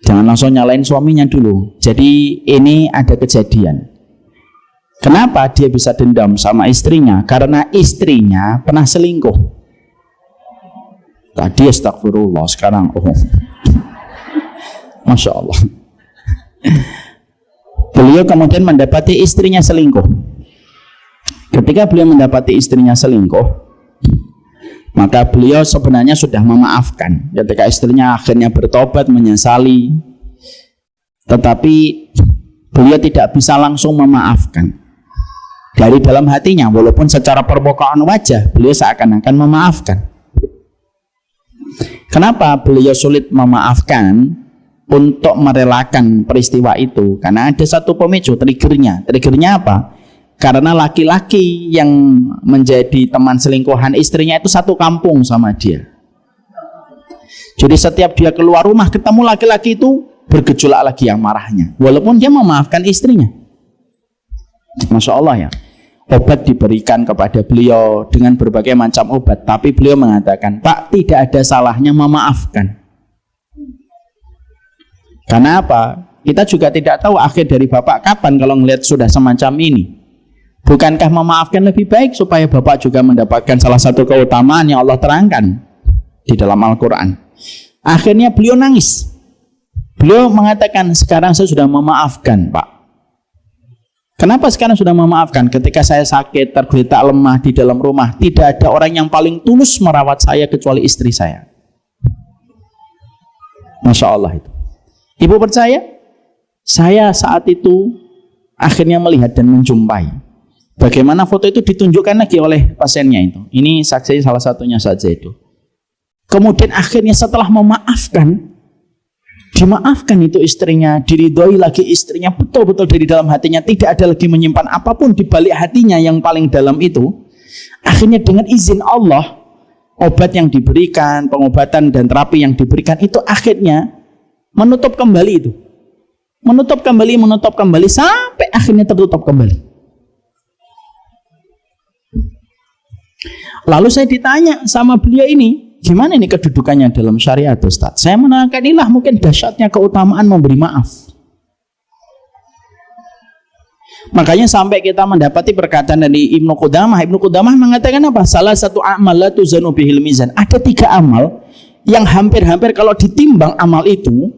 Jangan langsung nyalain suaminya dulu. Jadi ini ada kejadian. Kenapa dia bisa dendam sama istrinya? Karena istrinya pernah selingkuh. Tadi astagfirullah, sekarang Masya Allah. Beliau kemudian mendapati istrinya selingkuh. Ketika beliau mendapati istrinya selingkuh, maka beliau sebenarnya sudah memaafkan. Ketika istrinya akhirnya bertobat, menyesali, tetapi beliau tidak bisa langsung memaafkan dari dalam hatinya, walaupun secara permukaan wajah beliau seakan-akan memaafkan. Kenapa beliau sulit memaafkan untuk merelakan peristiwa itu? Karena ada satu pemicu, triggernya. Triggernya apa? Karena laki-laki yang menjadi teman selingkuhan istrinya itu satu kampung sama dia. Jadi setiap dia keluar rumah ketemu laki-laki itu, bergejolak lagi yang marahnya, walaupun dia memaafkan istrinya. Masya Allah ya. Obat diberikan kepada beliau dengan berbagai macam obat, tapi beliau mengatakan, Pak, tidak ada salahnya memaafkan. Karena apa? Kita juga tidak tahu akhir dari Bapak kapan kalau melihat sudah semacam ini. Bukankah memaafkan lebih baik supaya Bapak juga mendapatkan salah satu keutamaan yang Allah terangkan di dalam Al-Quran. Akhirnya beliau nangis. Beliau mengatakan, sekarang saya sudah memaafkan, Pak. Kenapa sekarang sudah memaafkan? Ketika saya sakit, tergeletak lemah di dalam rumah, tidak ada orang yang paling tulus merawat saya kecuali istri saya. Masya Allah itu. Ibu percaya? Saya saat itu akhirnya melihat dan menjumpai bagaimana foto itu ditunjukkan lagi oleh pasiennya itu. Ini saksi salah satunya saja itu. Kemudian akhirnya setelah memaafkan, dimaafkan itu istrinya, diridhoi lagi istrinya betul-betul dari dalam hatinya, tidak ada lagi menyimpan apapun di balik hatinya yang paling dalam itu. Akhirnya dengan izin Allah, obat yang diberikan, pengobatan dan terapi yang diberikan itu akhirnya menutup kembali itu. Menutup kembali sampai akhirnya tertutup kembali. Lalu saya ditanya sama beliau ini, gimana ini kedudukannya dalam syariat, Ustaz? Saya menerangkan, inilah mungkin dahsyatnya keutamaan memberi maaf. Makanya sampai kita mendapati perkataan dari Ibnu Qudamah. Ibnu Qudamah mengatakan apa? Salah satu amal la tuzanu bihil mizan. Ada 3 amal yang hampir-hampir kalau ditimbang amal itu,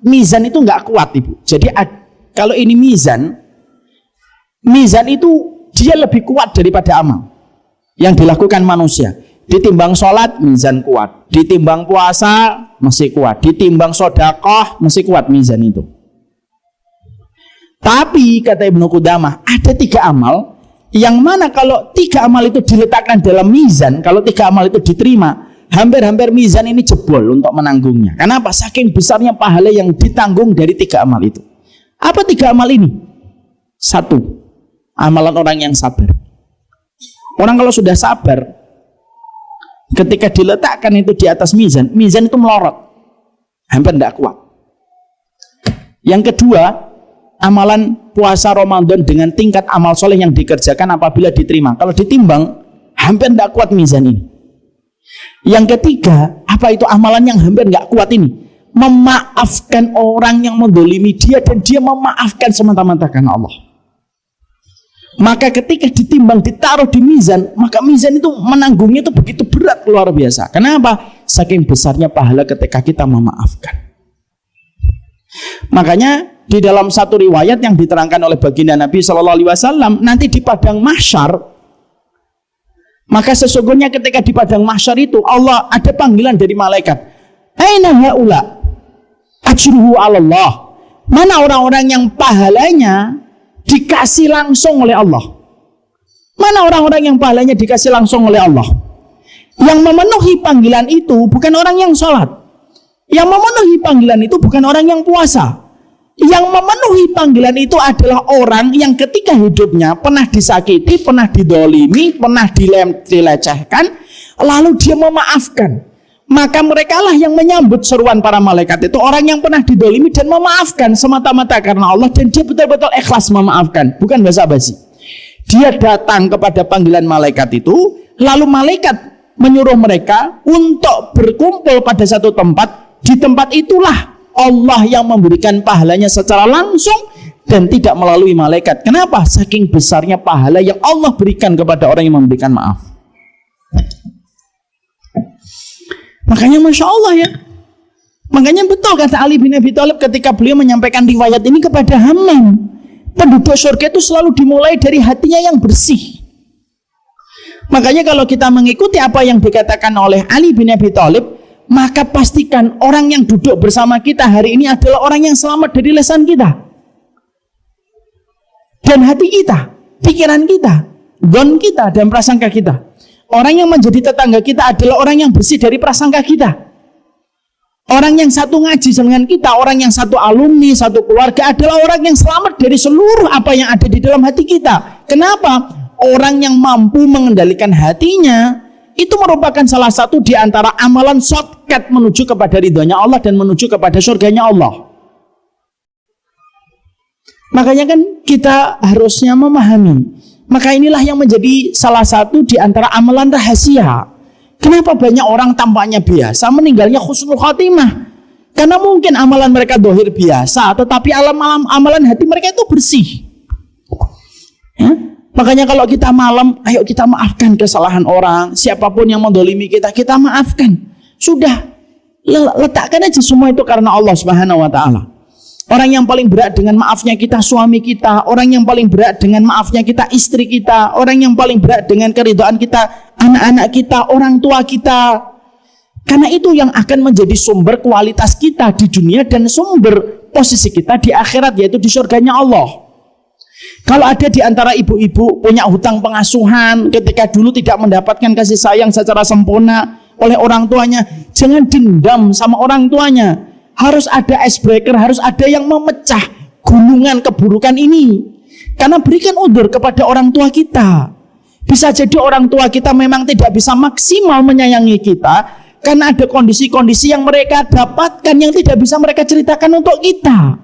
mizan itu nggak kuat, Ibu. Jadi kalau ini mizan itu dia lebih kuat daripada amal yang dilakukan manusia. Ditimbang sholat, mizan kuat. Ditimbang puasa, masih kuat. Ditimbang sodakoh, masih kuat mizan itu. Tapi, kata Ibnu Qudamah, ada 3 amal, yang mana kalau 3 amal itu diletakkan dalam mizan, kalau 3 amal itu diterima, hampir-hampir mizan ini jebol untuk menanggungnya. Kenapa? Saking besarnya pahala yang ditanggung dari 3 amal itu. Apa 3 amal ini? 1, amalan orang yang sabar. Orang kalau sudah sabar, ketika diletakkan itu di atas mizan itu melorot, hampir tidak kuat. Yang kedua, amalan puasa Ramadan dengan tingkat amal soleh yang dikerjakan apabila diterima, kalau ditimbang hampir tidak kuat mizan ini. Yang ketiga, apa itu amalan yang hampir tidak kuat ini? Memaafkan orang yang mendolimi dia, dan dia memaafkan semata-mata karena Allah. Maka ketika ditimbang, ditaruh di mizan, maka mizan itu menanggungnya itu begitu berat, luar biasa. Kenapa? Saking besarnya pahala ketika kita memaafkan. Makanya di dalam satu riwayat yang diterangkan oleh baginda Nabi SAW, nanti di padang mahsyar, maka sesungguhnya ketika di padang mahsyar itu Allah ada panggilan dari malaikat. Aina haula ajruhu 'ala Allah. Mana orang-orang yang pahalanya dikasih langsung oleh Allah? Mana orang-orang yang pahalanya dikasih langsung oleh Allah? Yang memenuhi panggilan itu bukan orang yang sholat. Yang memenuhi panggilan itu bukan orang yang puasa. Yang memenuhi panggilan itu adalah orang yang ketika hidupnya pernah disakiti, pernah didolimi, pernah dilecehkan, lalu dia memaafkan. Maka merekalah yang menyambut seruan para malaikat itu, orang yang pernah didolimi dan memaafkan semata-mata karena Allah, dan dia betul-betul ikhlas memaafkan, bukan basa-basi. Dia datang kepada panggilan malaikat itu, lalu malaikat menyuruh mereka untuk berkumpul pada satu tempat. Di tempat itulah Allah yang memberikan pahalanya secara langsung dan tidak melalui malaikat. Kenapa? Saking besarnya pahala yang Allah berikan kepada orang yang memberikan maaf. Makanya Masya Allah ya. Makanya betul kata Ali bin Abi Thalib ketika beliau menyampaikan riwayat ini kepada Hammam. Penduduk surga itu selalu dimulai dari hatinya yang bersih. Makanya kalau kita mengikuti apa yang dikatakan oleh Ali bin Abi Thalib, maka pastikan orang yang duduk bersama kita hari ini adalah orang yang selamat dari lisan kita dan hati kita, pikiran kita, dzon kita, dan prasangka kita. Orang yang menjadi tetangga kita adalah orang yang bersih dari prasangka kita. Orang yang satu ngaji dengan kita, orang yang satu alumni, satu keluarga adalah orang yang selamat dari seluruh apa yang ada di dalam hati kita. Kenapa? Orang yang mampu mengendalikan hatinya itu merupakan salah satu di antara amalan shortcut menuju kepada ridhonya Allah dan menuju kepada surganya Allah. Makanya kan kita harusnya memahami. Maka inilah yang menjadi salah satu di antara amalan rahasia. Kenapa banyak orang tampaknya biasa meninggalnya husnul khatimah? Karena mungkin amalan mereka dohir biasa, tetapi amalan hati mereka itu bersih. Ya? Makanya kalau kita malam, ayo kita maafkan kesalahan orang. Siapapun yang mendolimi kita, kita maafkan. Sudah, letakkan aja semua itu karena Allah Subhanahu wa Ta'ala. Orang yang paling berat dengan maafnya kita suami kita, orang yang paling berat dengan maafnya kita istri kita, orang yang paling berat dengan keridhaan kita anak-anak kita, orang tua kita. Karena itu yang akan menjadi sumber kualitas kita di dunia dan sumber posisi kita di akhirat, yaitu di surganya Allah. Kalau ada di antara ibu-ibu punya hutang pengasuhan ketika dulu tidak mendapatkan kasih sayang secara sempurna oleh orang tuanya, jangan dendam sama orang tuanya. Harus ada icebreaker, harus ada yang memecah gunungan keburukan ini. Karena berikan udzur kepada orang tua kita. Bisa jadi orang tua kita memang tidak bisa maksimal menyayangi kita karena ada kondisi-kondisi yang mereka dapatkan yang tidak bisa mereka ceritakan untuk kita.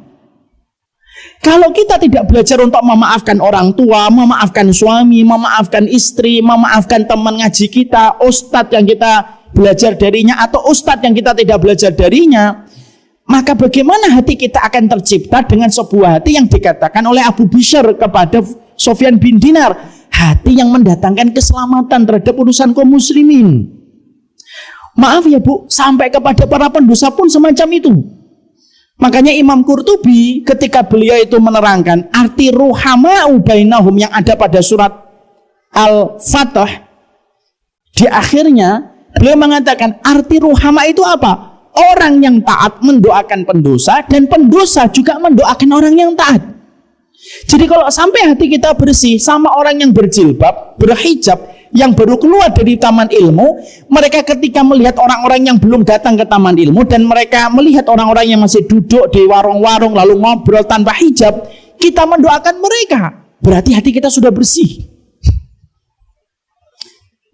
Kalau kita tidak belajar untuk memaafkan orang tua, memaafkan suami, memaafkan istri, memaafkan teman ngaji kita, ustadz yang kita belajar darinya atau ustadz yang kita tidak belajar darinya, maka bagaimana hati kita akan tercipta dengan sebuah hati yang dikatakan oleh Abu Bishr kepada Sofyan bin Dinar, hati yang mendatangkan keselamatan terhadap urusan kaum muslimin. Maaf ya Bu, sampai kepada para pendosa pun semacam itu. Makanya Imam Qurtubi ketika beliau itu menerangkan arti ruhama'u bainahum yang ada pada surat Al-Fatah, di akhirnya beliau mengatakan arti ruhama itu apa? Orang yang taat mendoakan pendosa dan pendosa juga mendoakan orang yang taat. Jadi kalau sampai hati kita bersih sama orang yang berjilbab, berhijab, yang baru keluar dari taman ilmu, mereka ketika melihat orang-orang yang belum datang ke taman ilmu dan mereka melihat orang-orang yang masih duduk di warung-warung lalu ngobrol tanpa hijab, kita mendoakan mereka. Berarti hati kita sudah bersih.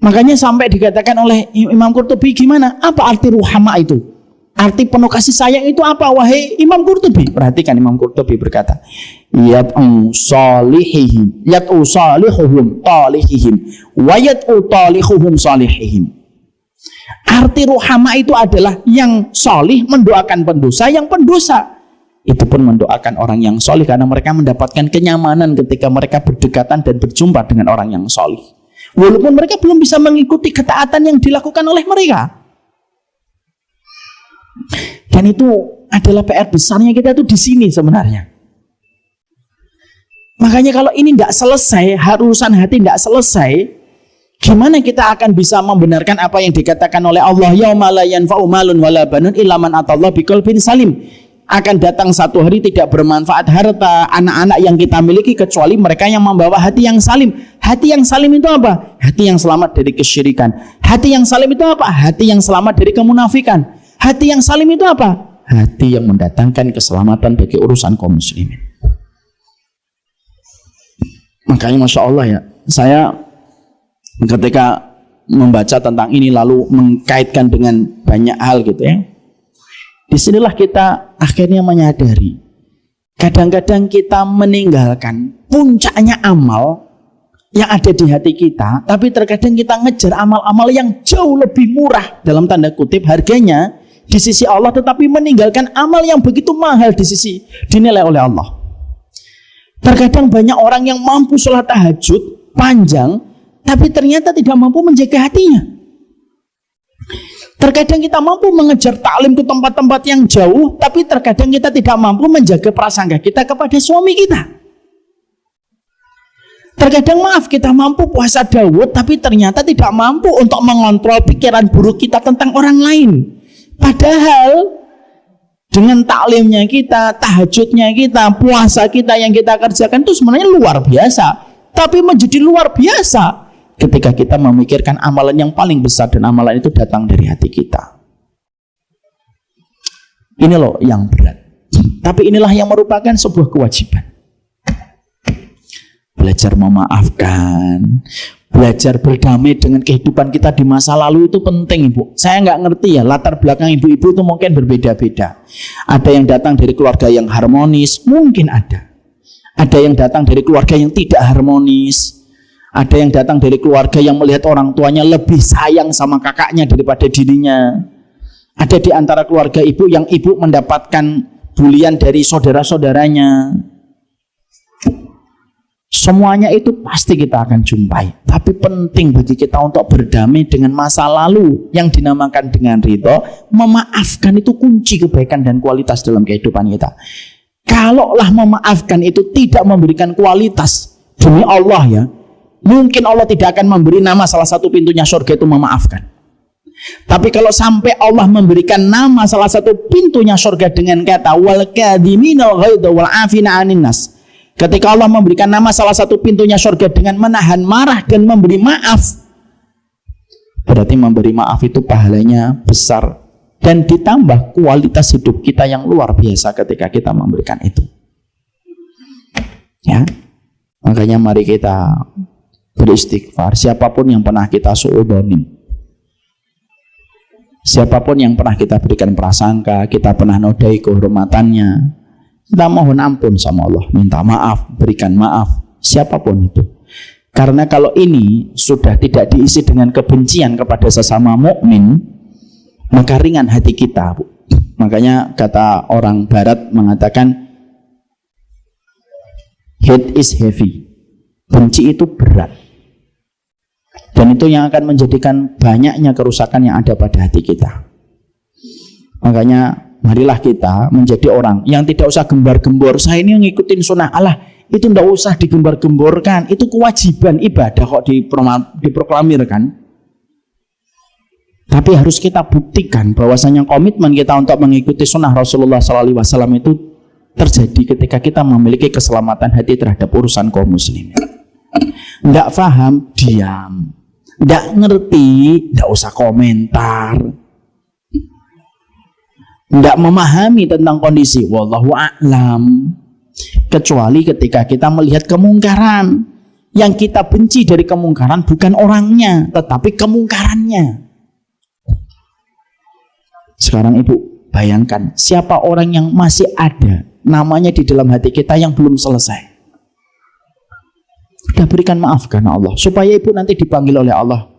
Makanya sampai dikatakan oleh Imam Qurtubi, gimana? Apa arti ruhama itu? Arti penuh kasih sayang itu apa, wahai Imam Qurtubi? Perhatikan, Imam Qurtubi berkata, yat'u salihihim, yat'u salihuhum talihihim, wa yat'u talihuhum salihihim. Arti ruhama itu adalah yang solih mendoakan pendosa, yang pendosa itu pun mendoakan orang yang solih, karena mereka mendapatkan kenyamanan ketika mereka berdekatan dan berjumpa dengan orang yang solih. Walaupun mereka belum bisa mengikuti ketaatan yang dilakukan oleh mereka. Dan itu adalah PR besarnya kita tuh di sini sebenarnya. Makanya kalau ini tidak selesai, urusan hati tidak selesai, gimana kita akan bisa membenarkan apa yang dikatakan oleh Allah, yauma la yanfa'u malun wala banun illa man atallaha biqalbin salim. Akan datang satu hari tidak bermanfaat harta, anak-anak yang kita miliki kecuali mereka yang membawa hati yang salim. Hati yang salim itu apa? Hati yang selamat dari kesyirikan. Hati yang salim itu apa? Hati yang selamat dari kemunafikan. Hati yang salim itu apa? Hati yang mendatangkan keselamatan bagi urusan kaum muslimin. Makanya Masya Allah ya, saya ketika membaca tentang ini lalu mengkaitkan dengan banyak hal gitu ya, disinilah kita akhirnya menyadari kadang-kadang kita meninggalkan puncaknya amal yang ada di hati kita, tapi terkadang kita ngejar amal-amal yang jauh lebih murah dalam tanda kutip harganya di sisi Allah, tetapi meninggalkan amal yang begitu mahal di sisi dinilai oleh Allah. Terkadang banyak orang yang mampu sholat tahajud panjang, tapi ternyata tidak mampu menjaga hatinya. Terkadang kita mampu mengejar taklim ke tempat-tempat yang jauh, tapi terkadang kita tidak mampu menjaga prasangka kita kepada suami kita. Terkadang maaf, kita mampu puasa Daud, tapi ternyata tidak mampu untuk mengontrol pikiran buruk kita tentang orang lain. Padahal dengan taklimnya kita, tahajudnya kita, puasa kita yang kita kerjakan itu sebenarnya luar biasa. Tapi menjadi luar biasa ketika kita memikirkan amalan yang paling besar, dan amalan itu datang dari hati kita. Ini loh yang berat. Tapi inilah yang merupakan sebuah kewajiban. Belajar memaafkan, belajar berdamai dengan kehidupan kita di masa lalu itu penting, Ibu. Saya nggak ngerti ya, latar belakang ibu-ibu itu mungkin berbeda-beda. Ada yang datang dari keluarga yang harmonis, mungkin ada. Ada yang datang dari keluarga yang tidak harmonis. Ada yang datang dari keluarga yang melihat orang tuanya lebih sayang sama kakaknya daripada dirinya. Ada di antara keluarga ibu yang ibu mendapatkan bulian dari saudara-saudaranya. Semuanya itu pasti kita akan jumpai. Tapi penting bagi kita untuk berdamai dengan masa lalu yang dinamakan dengan ridho. Memaafkan itu kunci kebaikan dan kualitas dalam kehidupan kita. Kalaulah memaafkan itu tidak memberikan kualitas, demi Allah ya, mungkin Allah tidak akan memberi nama salah satu pintunya surga itu memaafkan. Tapi kalau sampai Allah memberikan nama salah satu pintunya surga dengan kata wal kadhiminal ghaidha wal afina 'anin nas, ketika Allah memberikan nama salah satu pintunya surga dengan menahan marah dan memberi maaf, berarti memberi maaf itu pahalanya besar. Dan ditambah kualitas hidup kita yang luar biasa ketika kita memberikan itu. Ya, makanya mari kita beristighfar. Siapapun yang pernah kita suudzoni, siapapun yang pernah kita berikan prasangka, kita pernah nodai kehormatannya, kita mohon ampun sama Allah, minta maaf, berikan maaf, siapapun itu. Karena kalau ini sudah tidak diisi dengan kebencian kepada sesama mukmin, maka ringan hati kita, Bu. Makanya kata orang barat mengatakan hate is heavy. Benci itu berat. Dan itu yang akan menjadikan banyaknya kerusakan yang ada pada hati kita. Makanya marilah kita menjadi orang yang tidak usah gembar-gembor. Saya ini ngikutin sunnah Allah. Itu tidak usah digembar-gemborkan. Itu kewajiban ibadah kok diproklamirkan. Tapi harus kita buktikan bahwasanya komitmen kita untuk mengikuti sunnah Rasulullah SAW itu terjadi ketika kita memiliki keselamatan hati terhadap urusan kaum muslimin. Tidak paham, diam. Tidak ngerti, tidak usah komentar. Tidak memahami tentang kondisi, wallahu a'lam. Kecuali ketika kita melihat kemungkaran. Yang kita benci dari kemungkaran bukan orangnya, tetapi kemungkarannya. Sekarang Ibu bayangkan siapa orang yang masih ada namanya di dalam hati kita yang belum selesai. Kita berikan maaf karena Allah, supaya Ibu nanti dipanggil oleh Allah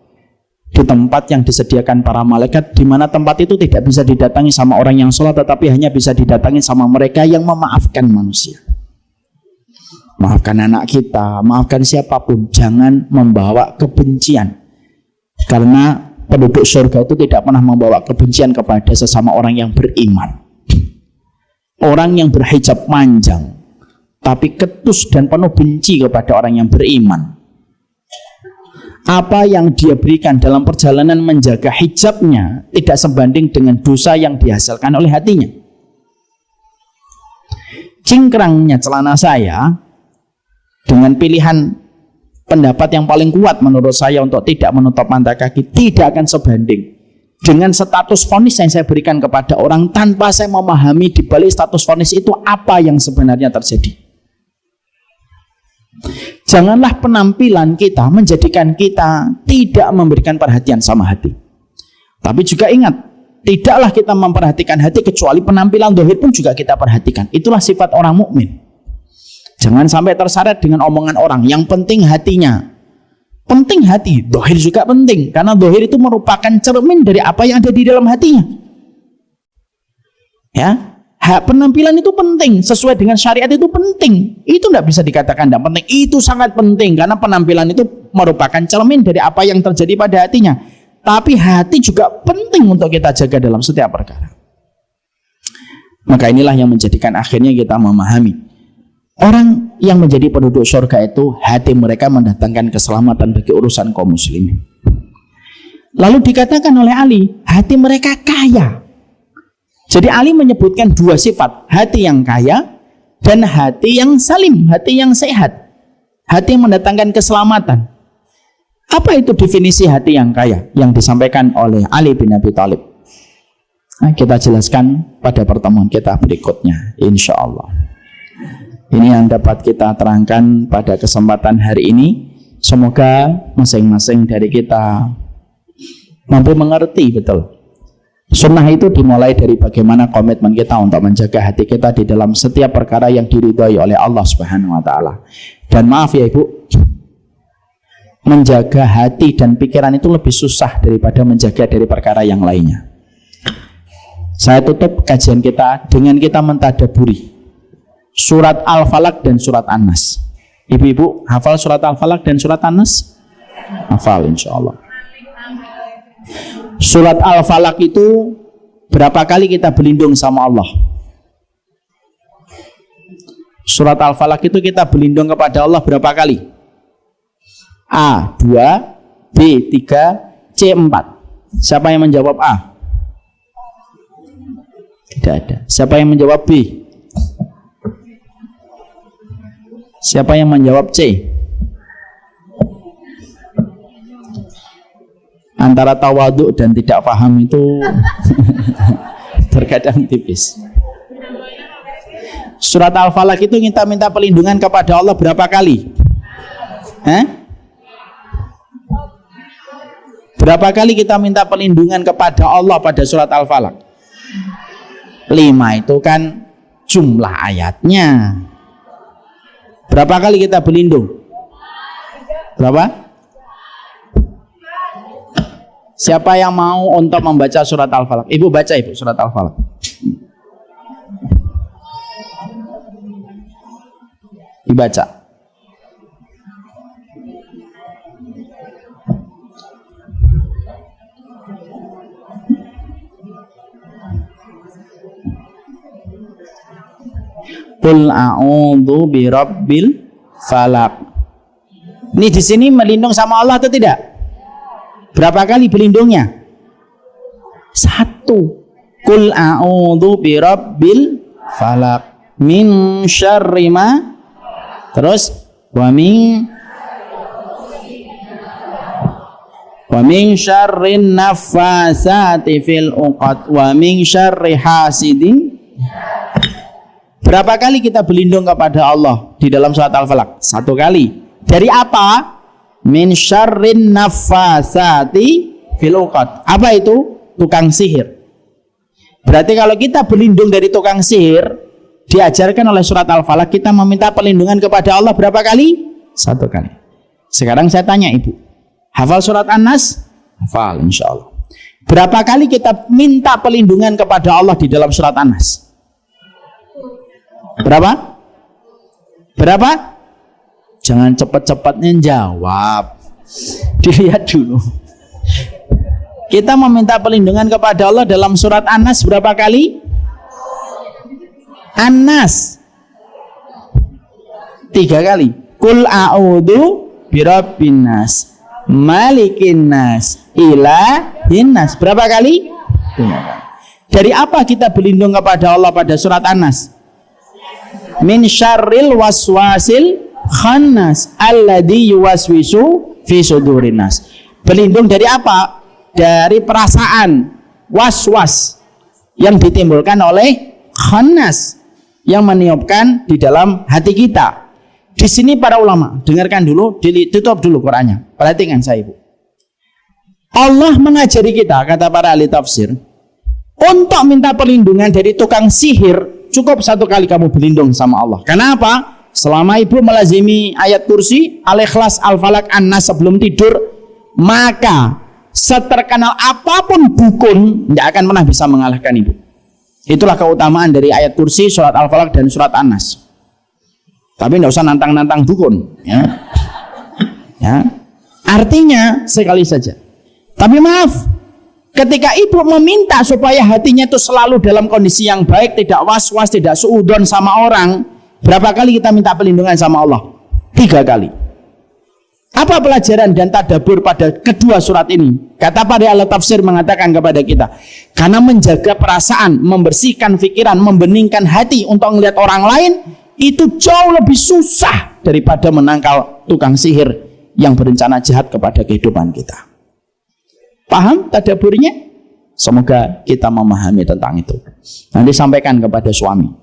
di tempat yang disediakan para malaikat, di mana tempat itu tidak bisa didatangi sama orang yang sholat, tetapi hanya bisa didatangi sama mereka yang memaafkan manusia. Maafkan anak kita, maafkan siapapun, jangan membawa kebencian. Karena penduduk surga itu tidak pernah membawa kebencian kepada sesama orang yang beriman. Orang yang berhijab panjang tapi ketus dan penuh benci kepada orang yang beriman. Apa yang dia berikan dalam perjalanan menjaga hijabnya tidak sebanding dengan dosa yang dihasilkan oleh hatinya. Cingkrangnya celana saya dengan pilihan pendapat yang paling kuat menurut saya untuk tidak menutup mata kaki tidak akan sebanding dengan status vonis yang saya berikan kepada orang tanpa saya memahami di balik status vonis itu apa yang sebenarnya terjadi. Janganlah penampilan kita menjadikan kita tidak memberikan perhatian sama hati. Tapi juga ingat, tidaklah kita memperhatikan hati kecuali penampilan zahir pun juga kita perhatikan. Itulah sifat orang mukmin. Jangan sampai terseret dengan omongan orang. Yang penting hatinya. Penting hati, zahir juga penting. Karena zahir itu merupakan cermin dari apa yang ada di dalam hatinya. Ya, Penampilan itu penting, sesuai dengan syariat itu penting. Itu tidak bisa dikatakan tidak penting. Itu sangat penting karena penampilan itu merupakan cermin dari apa yang terjadi pada hatinya. Tapi hati juga penting untuk kita jaga dalam setiap perkara. Maka inilah yang menjadikan akhirnya kita memahami orang yang menjadi penduduk surga itu hati mereka mendatangkan keselamatan bagi urusan kaum muslimin. Lalu dikatakan oleh Ali, hati mereka kaya. Jadi Ali menyebutkan dua sifat, hati yang kaya dan hati yang salim, hati yang sehat, hati yang mendatangkan keselamatan. Apa itu definisi hati yang kaya yang disampaikan oleh Ali bin Abi Thalib? Nah, kita jelaskan pada pertemuan kita berikutnya, insya Allah. Ini yang dapat kita terangkan pada kesempatan hari ini. Semoga masing-masing dari kita mampu mengerti betul. Sunnah itu dimulai dari bagaimana komitmen kita untuk menjaga hati kita di dalam setiap perkara yang diridhai oleh Allah Subhanahu wa taala. Dan maaf ya Ibu, menjaga hati dan pikiran itu lebih susah daripada menjaga dari perkara yang lainnya. Saya tutup kajian kita dengan kita mentadaburi surat Al-Falaq dan surat An-Nas. Ibu-ibu hafal surat Al-Falaq dan surat An-Nas? Hafal insyaallah. Surat Al-Falaq itu berapa kali kita berlindung sama Allah? Surat Al-Falaq itu kita berlindung kepada Allah berapa kali? A 2, B 3, C 4. Siapa yang menjawab A? Tidak ada. Siapa yang menjawab B? Siapa yang menjawab C? Antara tawaduk dan tidak paham itu terkadang tipis. Surat Al-Falaq itu kita minta perlindungan kepada Allah berapa kali? Berapa kali kita minta perlindungan kepada Allah pada surat Al-Falaq? 5 itu kan jumlah ayatnya. Berapa kali kita berlindung? Berapa? Siapa yang mau untuk membaca surat Al-Falaq? Ibu baca Ibu surat Al-Falaq. Dibaca. Qul a'udzu birabbil falaq. Ini di sini melindung sama Allah atau tidak? Berapa kali berlindungnya? 1. Qul a'udzu birabbil falaq min syarri ma. Terus wa min syarrin naffasati fil uqad wa min syarri hasidin. Berapa kali kita berlindung kepada Allah di dalam surat Al-Falaq? 1 kali. Dari apa? Min syarrin naffasati fil uqad. Apa itu? Tukang sihir. Berarti kalau kita berlindung dari tukang sihir, diajarkan oleh surat Al-Falaq, kita meminta perlindungan kepada Allah berapa kali? 1 kali. Sekarang saya tanya Ibu, hafal surat An-Nas? Hafal insyaallah. Berapa kali kita minta perlindungan kepada Allah di dalam surat An-Nas? Berapa? Berapa? Jangan cepat-cepatnya jawab. Dilihat dulu. Kita meminta perlindungan kepada Allah dalam surat An-Nas berapa kali? An-Nas 3 kali. Qul a'udzu birabbin nas, malikin nas, ilahin nas. Berapa kali? 3 kali. Dari apa kita berlindung kepada Allah pada surat An-Nas? Min syarril waswasil khannas alladzi yuwaswisu fi sudurin nas. Berlindung dari apa? Dari perasaan was-was yang ditimbulkan oleh khannas, yang meniupkan di dalam hati kita. Di sini para ulama, dengarkan dulu, ditutup dulu Qur'annya. Perhatikan saya Ibu. Allah mengajari kita, kata para ahli tafsir, untuk minta perlindungan dari tukang sihir, cukup 1 kali kamu berlindung sama Allah. Kenapa? Selama Ibu melazimi ayat kursi, Al-Ikhlas, Al-Falaq, An-Nas sebelum tidur, maka seterkenal apapun dukun tidak akan pernah bisa mengalahkan Ibu. Itulah keutamaan dari ayat kursi, surat Al-Falaq dan surat An-Nas. Tapi tidak usah nantang-nantang dukun, ya. Ya. Artinya sekali saja. Tapi maaf, ketika ibu meminta supaya hatinya itu selalu dalam kondisi yang baik, tidak was-was, tidak suudzon sama orang, berapa kali kita minta perlindungan sama Allah? 3 kali. Apa pelajaran dan tadabbur pada kedua surat ini? Kata para ahli tafsir mengatakan kepada kita, karena menjaga perasaan, membersihkan pikiran, membeningkan hati untuk melihat orang lain, itu jauh lebih susah daripada menangkal tukang sihir yang berencana jahat kepada kehidupan kita. Paham tadabburnya? Semoga kita memahami tentang itu. Nanti sampaikan kepada suami.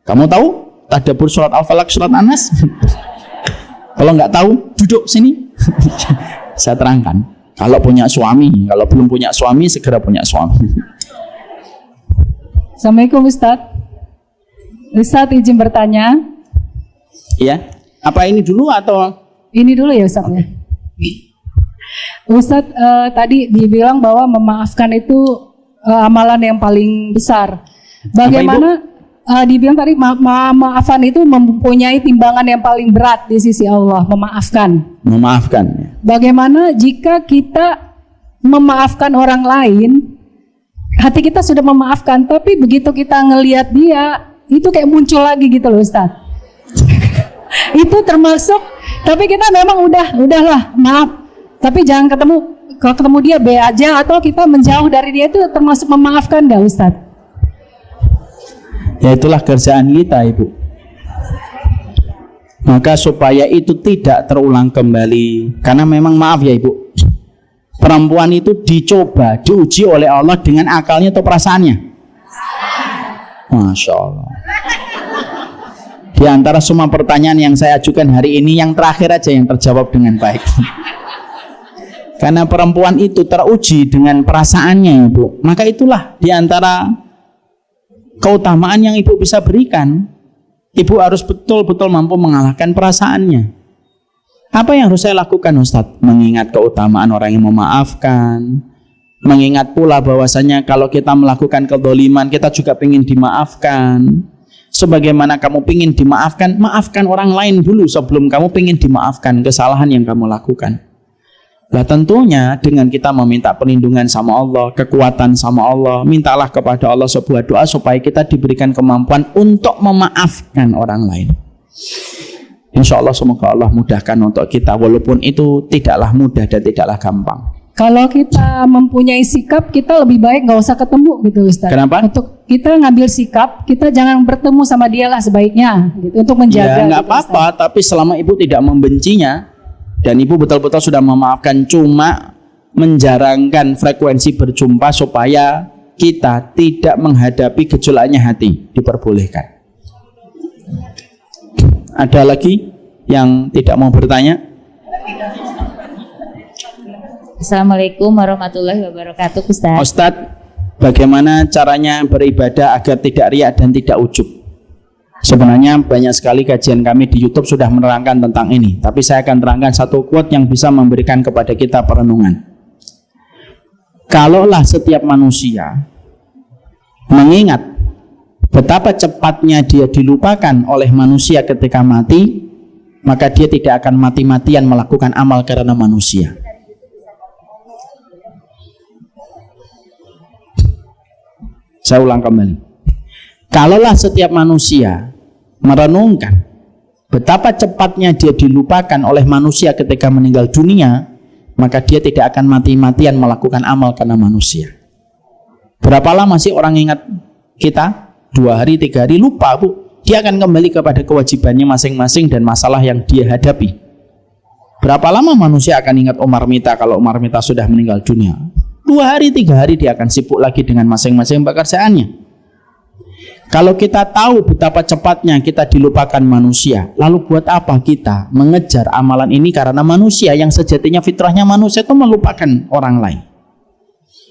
Kamu tahu tadabbur surat Al-Falaq, surat An-Nas? Kalau nggak tahu, duduk sini. Saya terangkan. Kalau punya suami, kalau belum punya suami, segera punya suami. Assalamualaikum Ustadz. Ustadz izin bertanya. Iya. Apa ini dulu atau? Ini dulu ya Ustadz ya. Ustadz tadi dibilang bahwa memaafkan itu amalan yang paling besar. Bagaimana dibilang tadi maafan itu mempunyai timbangan yang paling berat di sisi Allah, memaafkan. Memaafkan. Bagaimana jika kita memaafkan orang lain, hati kita sudah memaafkan, tapi begitu kita ngelihat dia, itu kayak muncul lagi gitu loh Ustaz. Itu termasuk, tapi kita memang udahlah maaf, tapi jangan kalau ketemu dia be aja, atau kita menjauh dari dia, itu termasuk memaafkan enggak Ustaz? Ya itulah kerjaan kita Ibu. Maka supaya itu tidak terulang kembali, karena memang maaf ya Ibu, perempuan itu dicoba, diuji oleh Allah dengan akalnya atau perasaannya. Masya Allah. Di antara semua pertanyaan yang saya ajukan hari ini, yang terakhir aja yang terjawab dengan baik. Karena perempuan itu teruji dengan perasaannya Ibu. Maka itulah di antara keutamaan yang Ibu bisa berikan. Ibu harus betul-betul mampu mengalahkan perasaannya. Apa yang harus saya lakukan Ustadz? Mengingat keutamaan orang yang memaafkan, mengingat pula bahwasanya kalau kita melakukan kezaliman, kita juga ingin dimaafkan. Sebagaimana kamu ingin dimaafkan, maafkan orang lain dulu sebelum kamu ingin dimaafkan kesalahan yang kamu lakukan. Lah tentunya dengan kita meminta perlindungan sama Allah, kekuatan sama Allah, mintalah kepada Allah sebuah doa supaya kita diberikan kemampuan untuk memaafkan orang lain. Insya Allah semoga Allah mudahkan untuk kita, walaupun itu tidaklah mudah dan tidaklah gampang. Kalau kita mempunyai sikap, kita lebih baik nggak usah ketemu gitu Ustaz. Kenapa? Untuk kita ngambil sikap, kita jangan bertemu sama dia lah sebaiknya gitu, untuk menjaga. Ya nggak gitu, apa-apa, tapi selama Ibu tidak membencinya dan Ibu betul-betul sudah memaafkan, cuma menjarangkan frekuensi berjumpa supaya kita tidak menghadapi gejolaknya hati, diperbolehkan. Ada lagi yang tidak mau bertanya? Assalamualaikum warahmatullahi wabarakatuh Ustaz. Ustadz, bagaimana caranya beribadah agar tidak riak dan tidak ujub? Sebenarnya banyak sekali kajian kami di YouTube sudah menerangkan tentang ini, tapi saya akan terangkan satu quote yang bisa memberikan kepada kita perenungan. Kalaulah setiap manusia mengingat betapa cepatnya dia dilupakan oleh manusia ketika mati, maka dia tidak akan mati-matian melakukan amal karena manusia. Saya ulang kembali. Kalaulah setiap manusia merenungkan betapa cepatnya dia dilupakan oleh manusia ketika meninggal dunia, maka dia tidak akan mati-matian melakukan amal karena manusia. Berapa lama sih orang ingat kita? 2 hari, 3 hari, lupa Bu. Dia akan kembali kepada kewajibannya masing-masing dan masalah yang dia hadapi. Berapa lama manusia akan ingat Umar Mita kalau Umar Mita sudah meninggal dunia? 2 hari, 3 hari dia akan sibuk lagi dengan masing-masing pekerjaannya. Kalau kita tahu betapa cepatnya kita dilupakan manusia, lalu buat apa kita mengejar amalan ini karena manusia yang sejatinya fitrahnya manusia itu melupakan orang lain.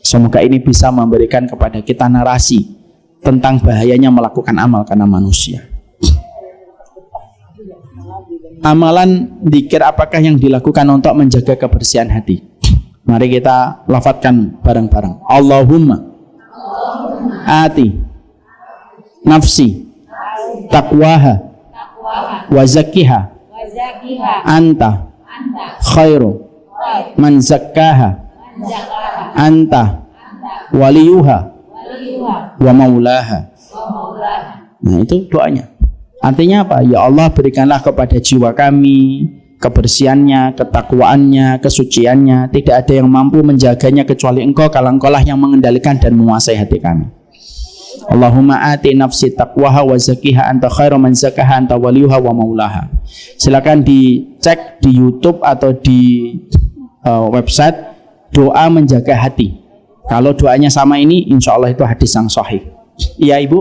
Semoga ini bisa memberikan kepada kita narasi tentang bahayanya melakukan amal karena manusia. Amalan dzikir apakah yang dilakukan untuk menjaga kebersihan hati? Mari kita lafadzkan bareng-bareng. Allahumma ati nafsi taqwaha wa zakkiha anta khairu man zakkaha anta waliyuha wa maulaha. Nah, itu doanya. Artinya apa? Ya Allah, berikanlah kepada jiwa kami kebersihannya, ketakwaannya, kesuciannya. Tidak ada yang mampu menjaganya kecuali Engkau, kalau Engkau lah yang mengendalikan dan menguasai hati kami. Allahumma ati nafsi taqwaha wa zakkiha anta khairu man zakkaha anta waliyuha wa maulaha. Silakan dicek di YouTube atau di website doa menjaga hati. Kalau doanya sama ini, insya Allah itu hadis yang sahih. Iya Ibu?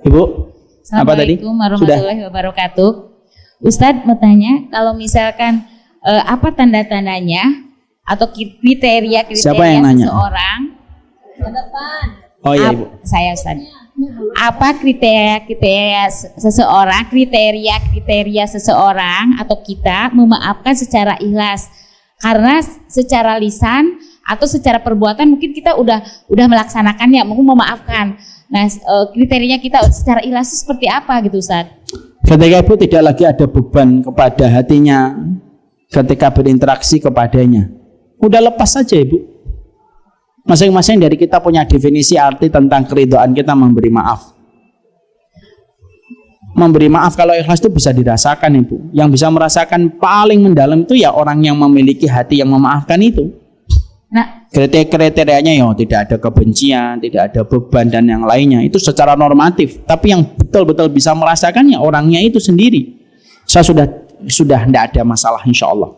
Ibu? Apa tadi? Assalamualaikum warahmatullahi wabarakatuh. Ustadz mau tanya, kalau misalkan apa tanda-tandanya atau kriteria Siapa yang nanya? seseorang? Oh iya Ibu. Saya Ustadz. Apa kriteria seseorang atau kita memaafkan secara ikhlas? Karena secara lisan atau secara perbuatan mungkin kita udah melaksanakannya, mungkin memaafkan. Nah, kriterianya kita secara ikhlas seperti apa gitu Ustaz? Ketika Ibu tidak lagi ada beban kepada hatinya ketika berinteraksi kepadanya, udah lepas saja Ibu. Masing-masing dari kita punya definisi arti tentang keridhaan kita memberi maaf. Memberi maaf kalau ikhlas itu bisa dirasakan Ibu. Yang bisa merasakan paling mendalam itu ya orang yang memiliki hati yang memaafkan itu. Nah, kriterianya ya tidak ada kebencian, tidak ada beban dan yang lainnya. Itu secara normatif. Tapi yang betul-betul bisa merasakan ya orangnya itu sendiri. Saya sudah tidak ada masalah insya Allah.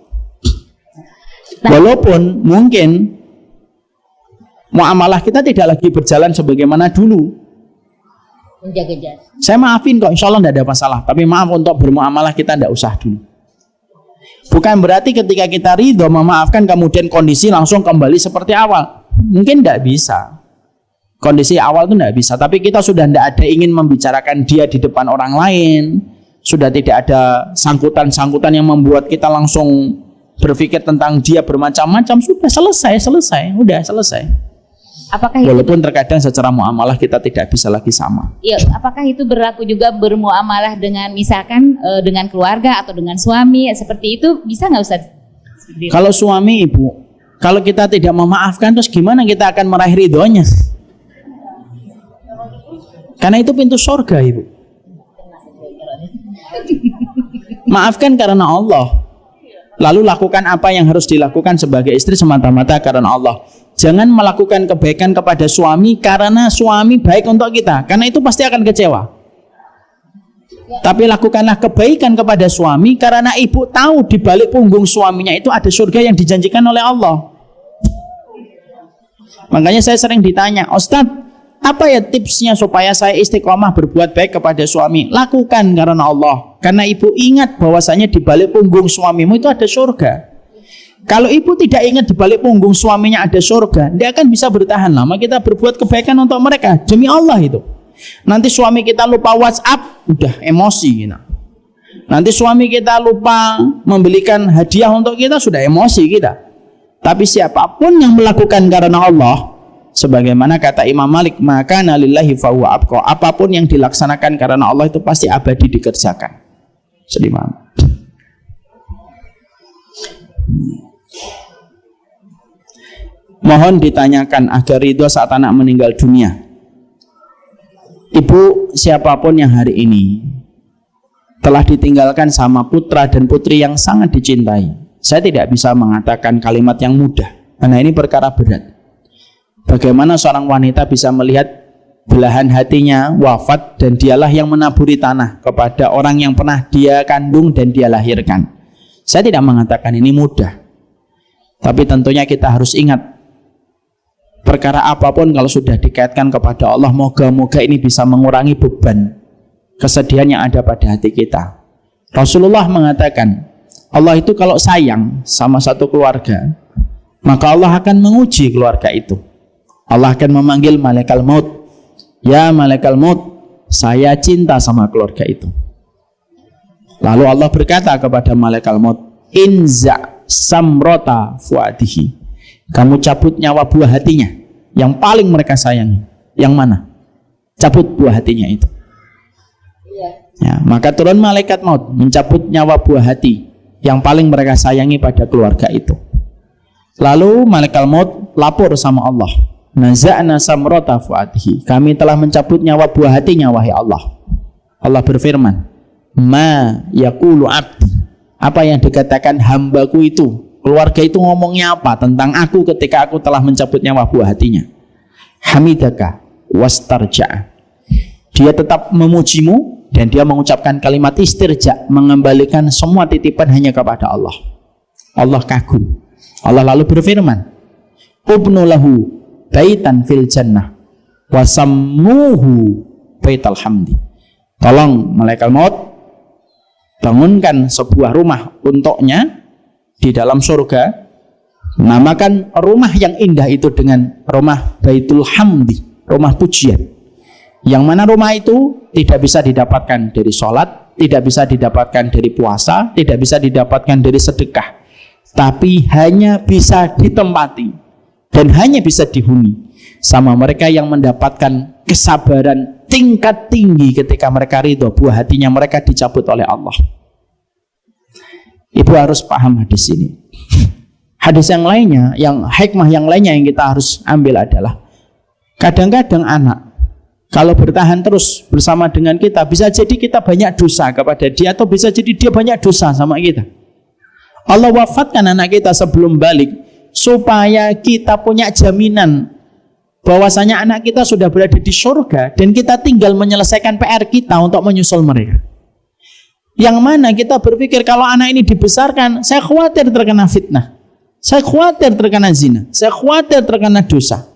Walaupun mungkin muamalah kita tidak lagi berjalan sebagaimana dulu. menjaga jarak. Saya maafin kok, insya Allah tidak ada masalah. Tapi maaf untuk bermuamalah kita tidak usah dulu. Bukan berarti ketika kita ridho memaafkan kemudian kondisi langsung kembali seperti awal. Mungkin tidak bisa. Kondisi awal itu tidak bisa. Tapi kita sudah tidak ada ingin membicarakan dia di depan orang lain. Sudah tidak ada sangkutan-sangkutan yang membuat kita langsung berpikir tentang dia bermacam-macam. Sudah selesai. Udah selesai. Apakah itu Walaupun terkadang secara muamalah kita tidak bisa lagi sama. ya, apakah itu berlaku juga bermuamalah dengan misalkan dengan keluarga atau dengan suami seperti itu, bisa nggak Ustaz? Kalau suami Ibu, kalau kita tidak memaafkan terus gimana kita akan meraih ridhonya? Karena itu pintu surga Ibu. Maafkan karena Allah. Lalu lakukan apa yang harus dilakukan sebagai istri semata-mata karena Allah. Jangan melakukan kebaikan kepada suami karena suami baik untuk kita, karena itu pasti akan kecewa. Tapi lakukanlah kebaikan kepada suami karena ibu tahu di balik punggung suaminya itu ada surga yang dijanjikan oleh Allah. Makanya saya sering ditanya, Ustadz, apa ya tipsnya supaya saya istiqomah berbuat baik kepada suami? Lakukan karena Allah. Karena ibu ingat bahwasanya di balik punggung suamimu itu ada surga. Kalau ibu tidak ingat di balik punggung suaminya ada surga, dia akan bisa bertahan lama kita berbuat kebaikan untuk mereka. Demi Allah itu. Nanti suami kita lupa WhatsApp, udah emosi kita. Nanti suami kita lupa membelikan hadiah untuk kita, sudah emosi kita. Tapi siapapun yang melakukan karena Allah, sebagaimana kata Imam Malik, maka nalillahi fahuwa abqa. Apapun yang dilaksanakan karena Allah itu pasti abadi dikerjakan. Sedih. Mohon ditanyakan agar ridho saat anak meninggal dunia. Ibu siapapun yang hari ini telah ditinggalkan sama putra dan putri yang sangat dicintai, saya tidak bisa mengatakan kalimat yang mudah, karena ini perkara berat. Bagaimana seorang wanita bisa melihat belahan hatinya wafat dan dialah yang menaburi tanah kepada orang yang pernah dia kandung dan dia lahirkan. Saya tidak mengatakan ini mudah, tapi tentunya kita harus ingat, perkara apapun kalau sudah dikaitkan kepada Allah, moga-moga ini bisa mengurangi beban kesedihan yang ada pada hati kita. Rasulullah mengatakan, Allah itu kalau sayang sama satu keluarga, maka Allah akan menguji keluarga itu. Allah akan memanggil malaikat maut, ya malaikat maut, saya cinta sama keluarga itu. Lalu Allah berkata kepada malaikat maut, inza samrota fuadihi, kamu cabut nyawa buah hatinya yang paling mereka sayangi. Yang mana? cabut buah hatinya itu. Ya, maka turun malaikat maut mencabut nyawa buah hati yang paling mereka sayangi pada keluarga itu. Lalu malaikat maut lapor sama Allah, naza'na samrata fuatihi, kami telah mencabut nyawa buah hatinya wahai Allah. Allah berfirman, ma yaqulu abdi, apa yang dikatakan hambaku itu, keluarga itu ngomongnya apa tentang aku ketika aku telah mencabut nyawa buah hatinya. Hamidaka wastarja, dia tetap memujimu dan dia mengucapkan kalimat istirja, mengembalikan semua titipan hanya kepada Allah. Allah kagum. Allah lalu berfirman, ubnu lahu baitan fil jannah wasammuhu baital hamdi, tolong malaikat maut bangunkan sebuah rumah untuknya di dalam surga, namakan rumah yang indah itu dengan rumah baitul hamdi, rumah pujian. Yang mana rumah itu tidak bisa didapatkan dari sholat, tidak bisa didapatkan dari puasa, tidak bisa didapatkan dari sedekah, tapi hanya bisa ditempati dan hanya bisa dihuni sama mereka yang mendapatkan kesabaran tingkat tinggi ketika mereka ridho buah hatinya mereka dicabut oleh Allah. Ibu harus paham hadis ini. Hadis yang lainnya, yang hikmah yang lainnya yang kita harus ambil adalah kadang-kadang anak kalau bertahan terus bersama dengan kita, bisa jadi kita banyak dosa kepada dia, atau bisa jadi dia banyak dosa sama kita. Allah wafatkan anak kita sebelum balik supaya kita punya jaminan bahwasanya anak kita sudah berada di surga dan kita tinggal menyelesaikan PR kita untuk menyusul mereka. Yang mana kita berpikir kalau anak ini dibesarkan, saya khawatir terkena fitnah, saya khawatir terkena zina, saya khawatir terkena dosa.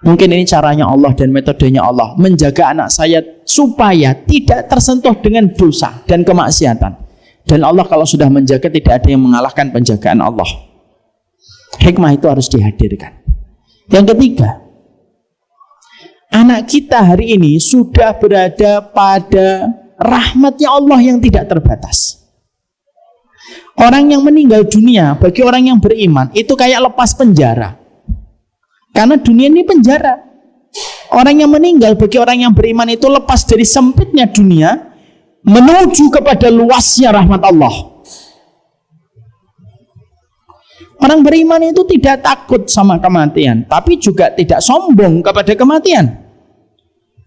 Mungkin ini caranya Allah dan metodenya Allah menjaga anak saya supaya tidak tersentuh dengan dosa dan kemaksiatan. Dan Allah kalau sudah menjaga, tidak ada yang mengalahkan penjagaan Allah. Hikmah itu harus dihadirkan. Yang ketiga, anak kita hari ini sudah berada pada rahmatnya Allah yang tidak terbatas. Orang yang meninggal dunia bagi orang yang beriman itu kayak lepas penjara. Karena dunia ini penjara. Orang yang meninggal bagi orang yang beriman itu lepas dari sempitnya dunia menuju kepada luasnya rahmat Allah. Orang beriman itu tidak takut sama kematian, tapi juga tidak sombong kepada kematian.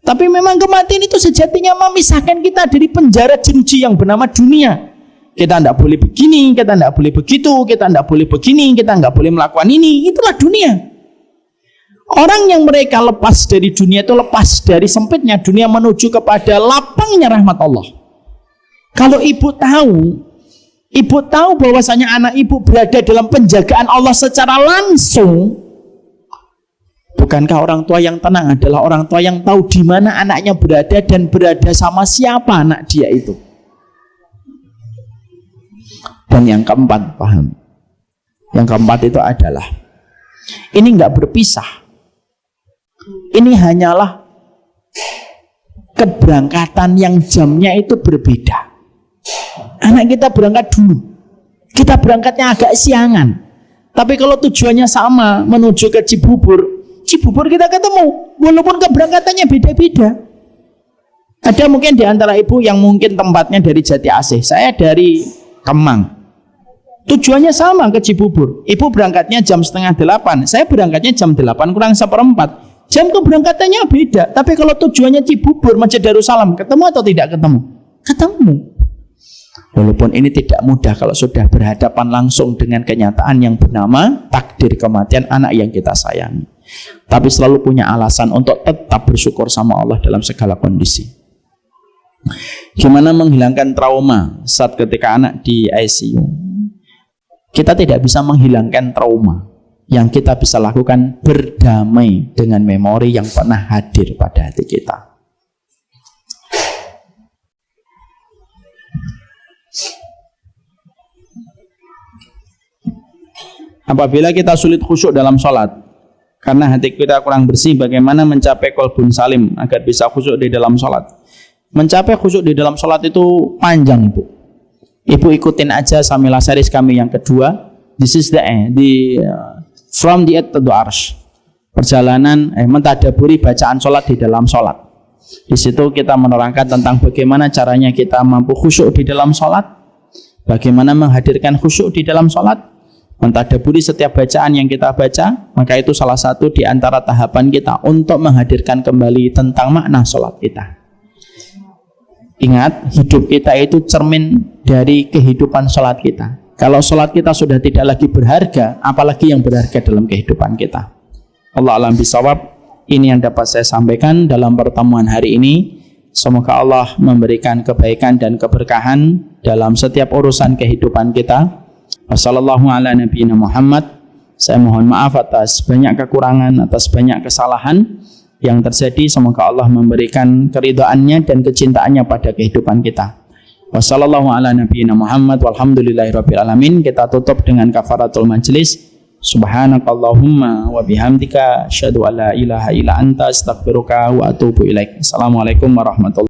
Tapi memang kematian itu sejatinya memisahkan kita dari penjara jeruji yang bernama dunia. Kita tidak boleh begini, kita tidak boleh begitu, kita tidak boleh begini, kita tidak boleh melakukan ini. Itulah dunia. Orang yang mereka lepas dari dunia itu lepas dari sempitnya dunia menuju kepada lapangnya rahmat Allah. Kalau ibu tahu bahwasanya anak ibu berada dalam penjagaan Allah secara langsung, bukankah orang tua yang tenang adalah orang tua yang tahu di mana anaknya berada dan berada sama siapa anak dia itu? Dan yang keempat, paham? Yang keempat itu adalah ini enggak berpisah. Ini hanyalah keberangkatan yang jamnya itu berbeda. Anak kita berangkat dulu, kita berangkatnya agak siangan. Tapi kalau tujuannya sama, menuju ke Cibubur kita ketemu, walaupun keberangkatannya beda-beda. Ada mungkin di antara ibu yang mungkin tempatnya dari Jati Asih, saya dari Kemang. Tujuannya sama ke Cibubur. Ibu berangkatnya jam 7:30, saya berangkatnya jam 8:45. Jam keberangkatannya beda, tapi kalau tujuannya Cibubur, Masjid Darussalam, ketemu atau tidak ketemu? Ketemu. Walaupun ini tidak mudah kalau sudah berhadapan langsung dengan kenyataan yang bernama takdir kematian anak yang kita sayangi. Tapi selalu punya alasan untuk tetap bersyukur sama Allah dalam segala kondisi. Gimana menghilangkan trauma saat ketika anak di ICU? Kita tidak bisa menghilangkan trauma. Yang kita bisa lakukan berdamai dengan memori yang pernah hadir pada hati kita. Apabila kita sulit khusyuk dalam sholat karena hati kita kurang bersih, bagaimana mencapai qalbun salim agar bisa khusyuk di dalam sholat? Mencapai khusyuk di dalam sholat itu panjang, ibu. Ibu ikutin aja Samilah series kami yang kedua. This is the end. From the Eid to the Arsh. Perjalanan mentadaburi bacaan sholat di dalam sholat. Di situ kita menerangkan tentang bagaimana caranya kita mampu khusyuk di dalam sholat, bagaimana menghadirkan khusyuk di dalam sholat, mentadaburi setiap bacaan yang kita baca. Maka itu salah satu di antara tahapan kita untuk menghadirkan kembali tentang makna sholat kita. Ingat, hidup kita itu cermin dari kehidupan sholat kita. Kalau sholat kita sudah tidak lagi berharga, apalagi yang berharga dalam kehidupan kita. Allah alam bisawab. Ini yang dapat saya sampaikan dalam pertemuan hari ini. Semoga Allah memberikan kebaikan dan keberkahan dalam setiap urusan kehidupan kita. Wassallallahu ala nabiyina Muhammad. Saya mohon maaf atas banyak kekurangan, atas banyak kesalahan yang terjadi. Semoga Allah memberikan keridhaannya dan kecintaannya pada kehidupan kita. Wassallallahu ala nabiyina Muhammad walhamdulillahirabbil alamin. Kita tutup dengan kafaratul majlis. Subhanakallahumma wa bihamdika asyhadu an la ilaha illa anta astaghfiruka wa atubu ilaik. Assalamualaikum warahmatullahi wabarakatuh.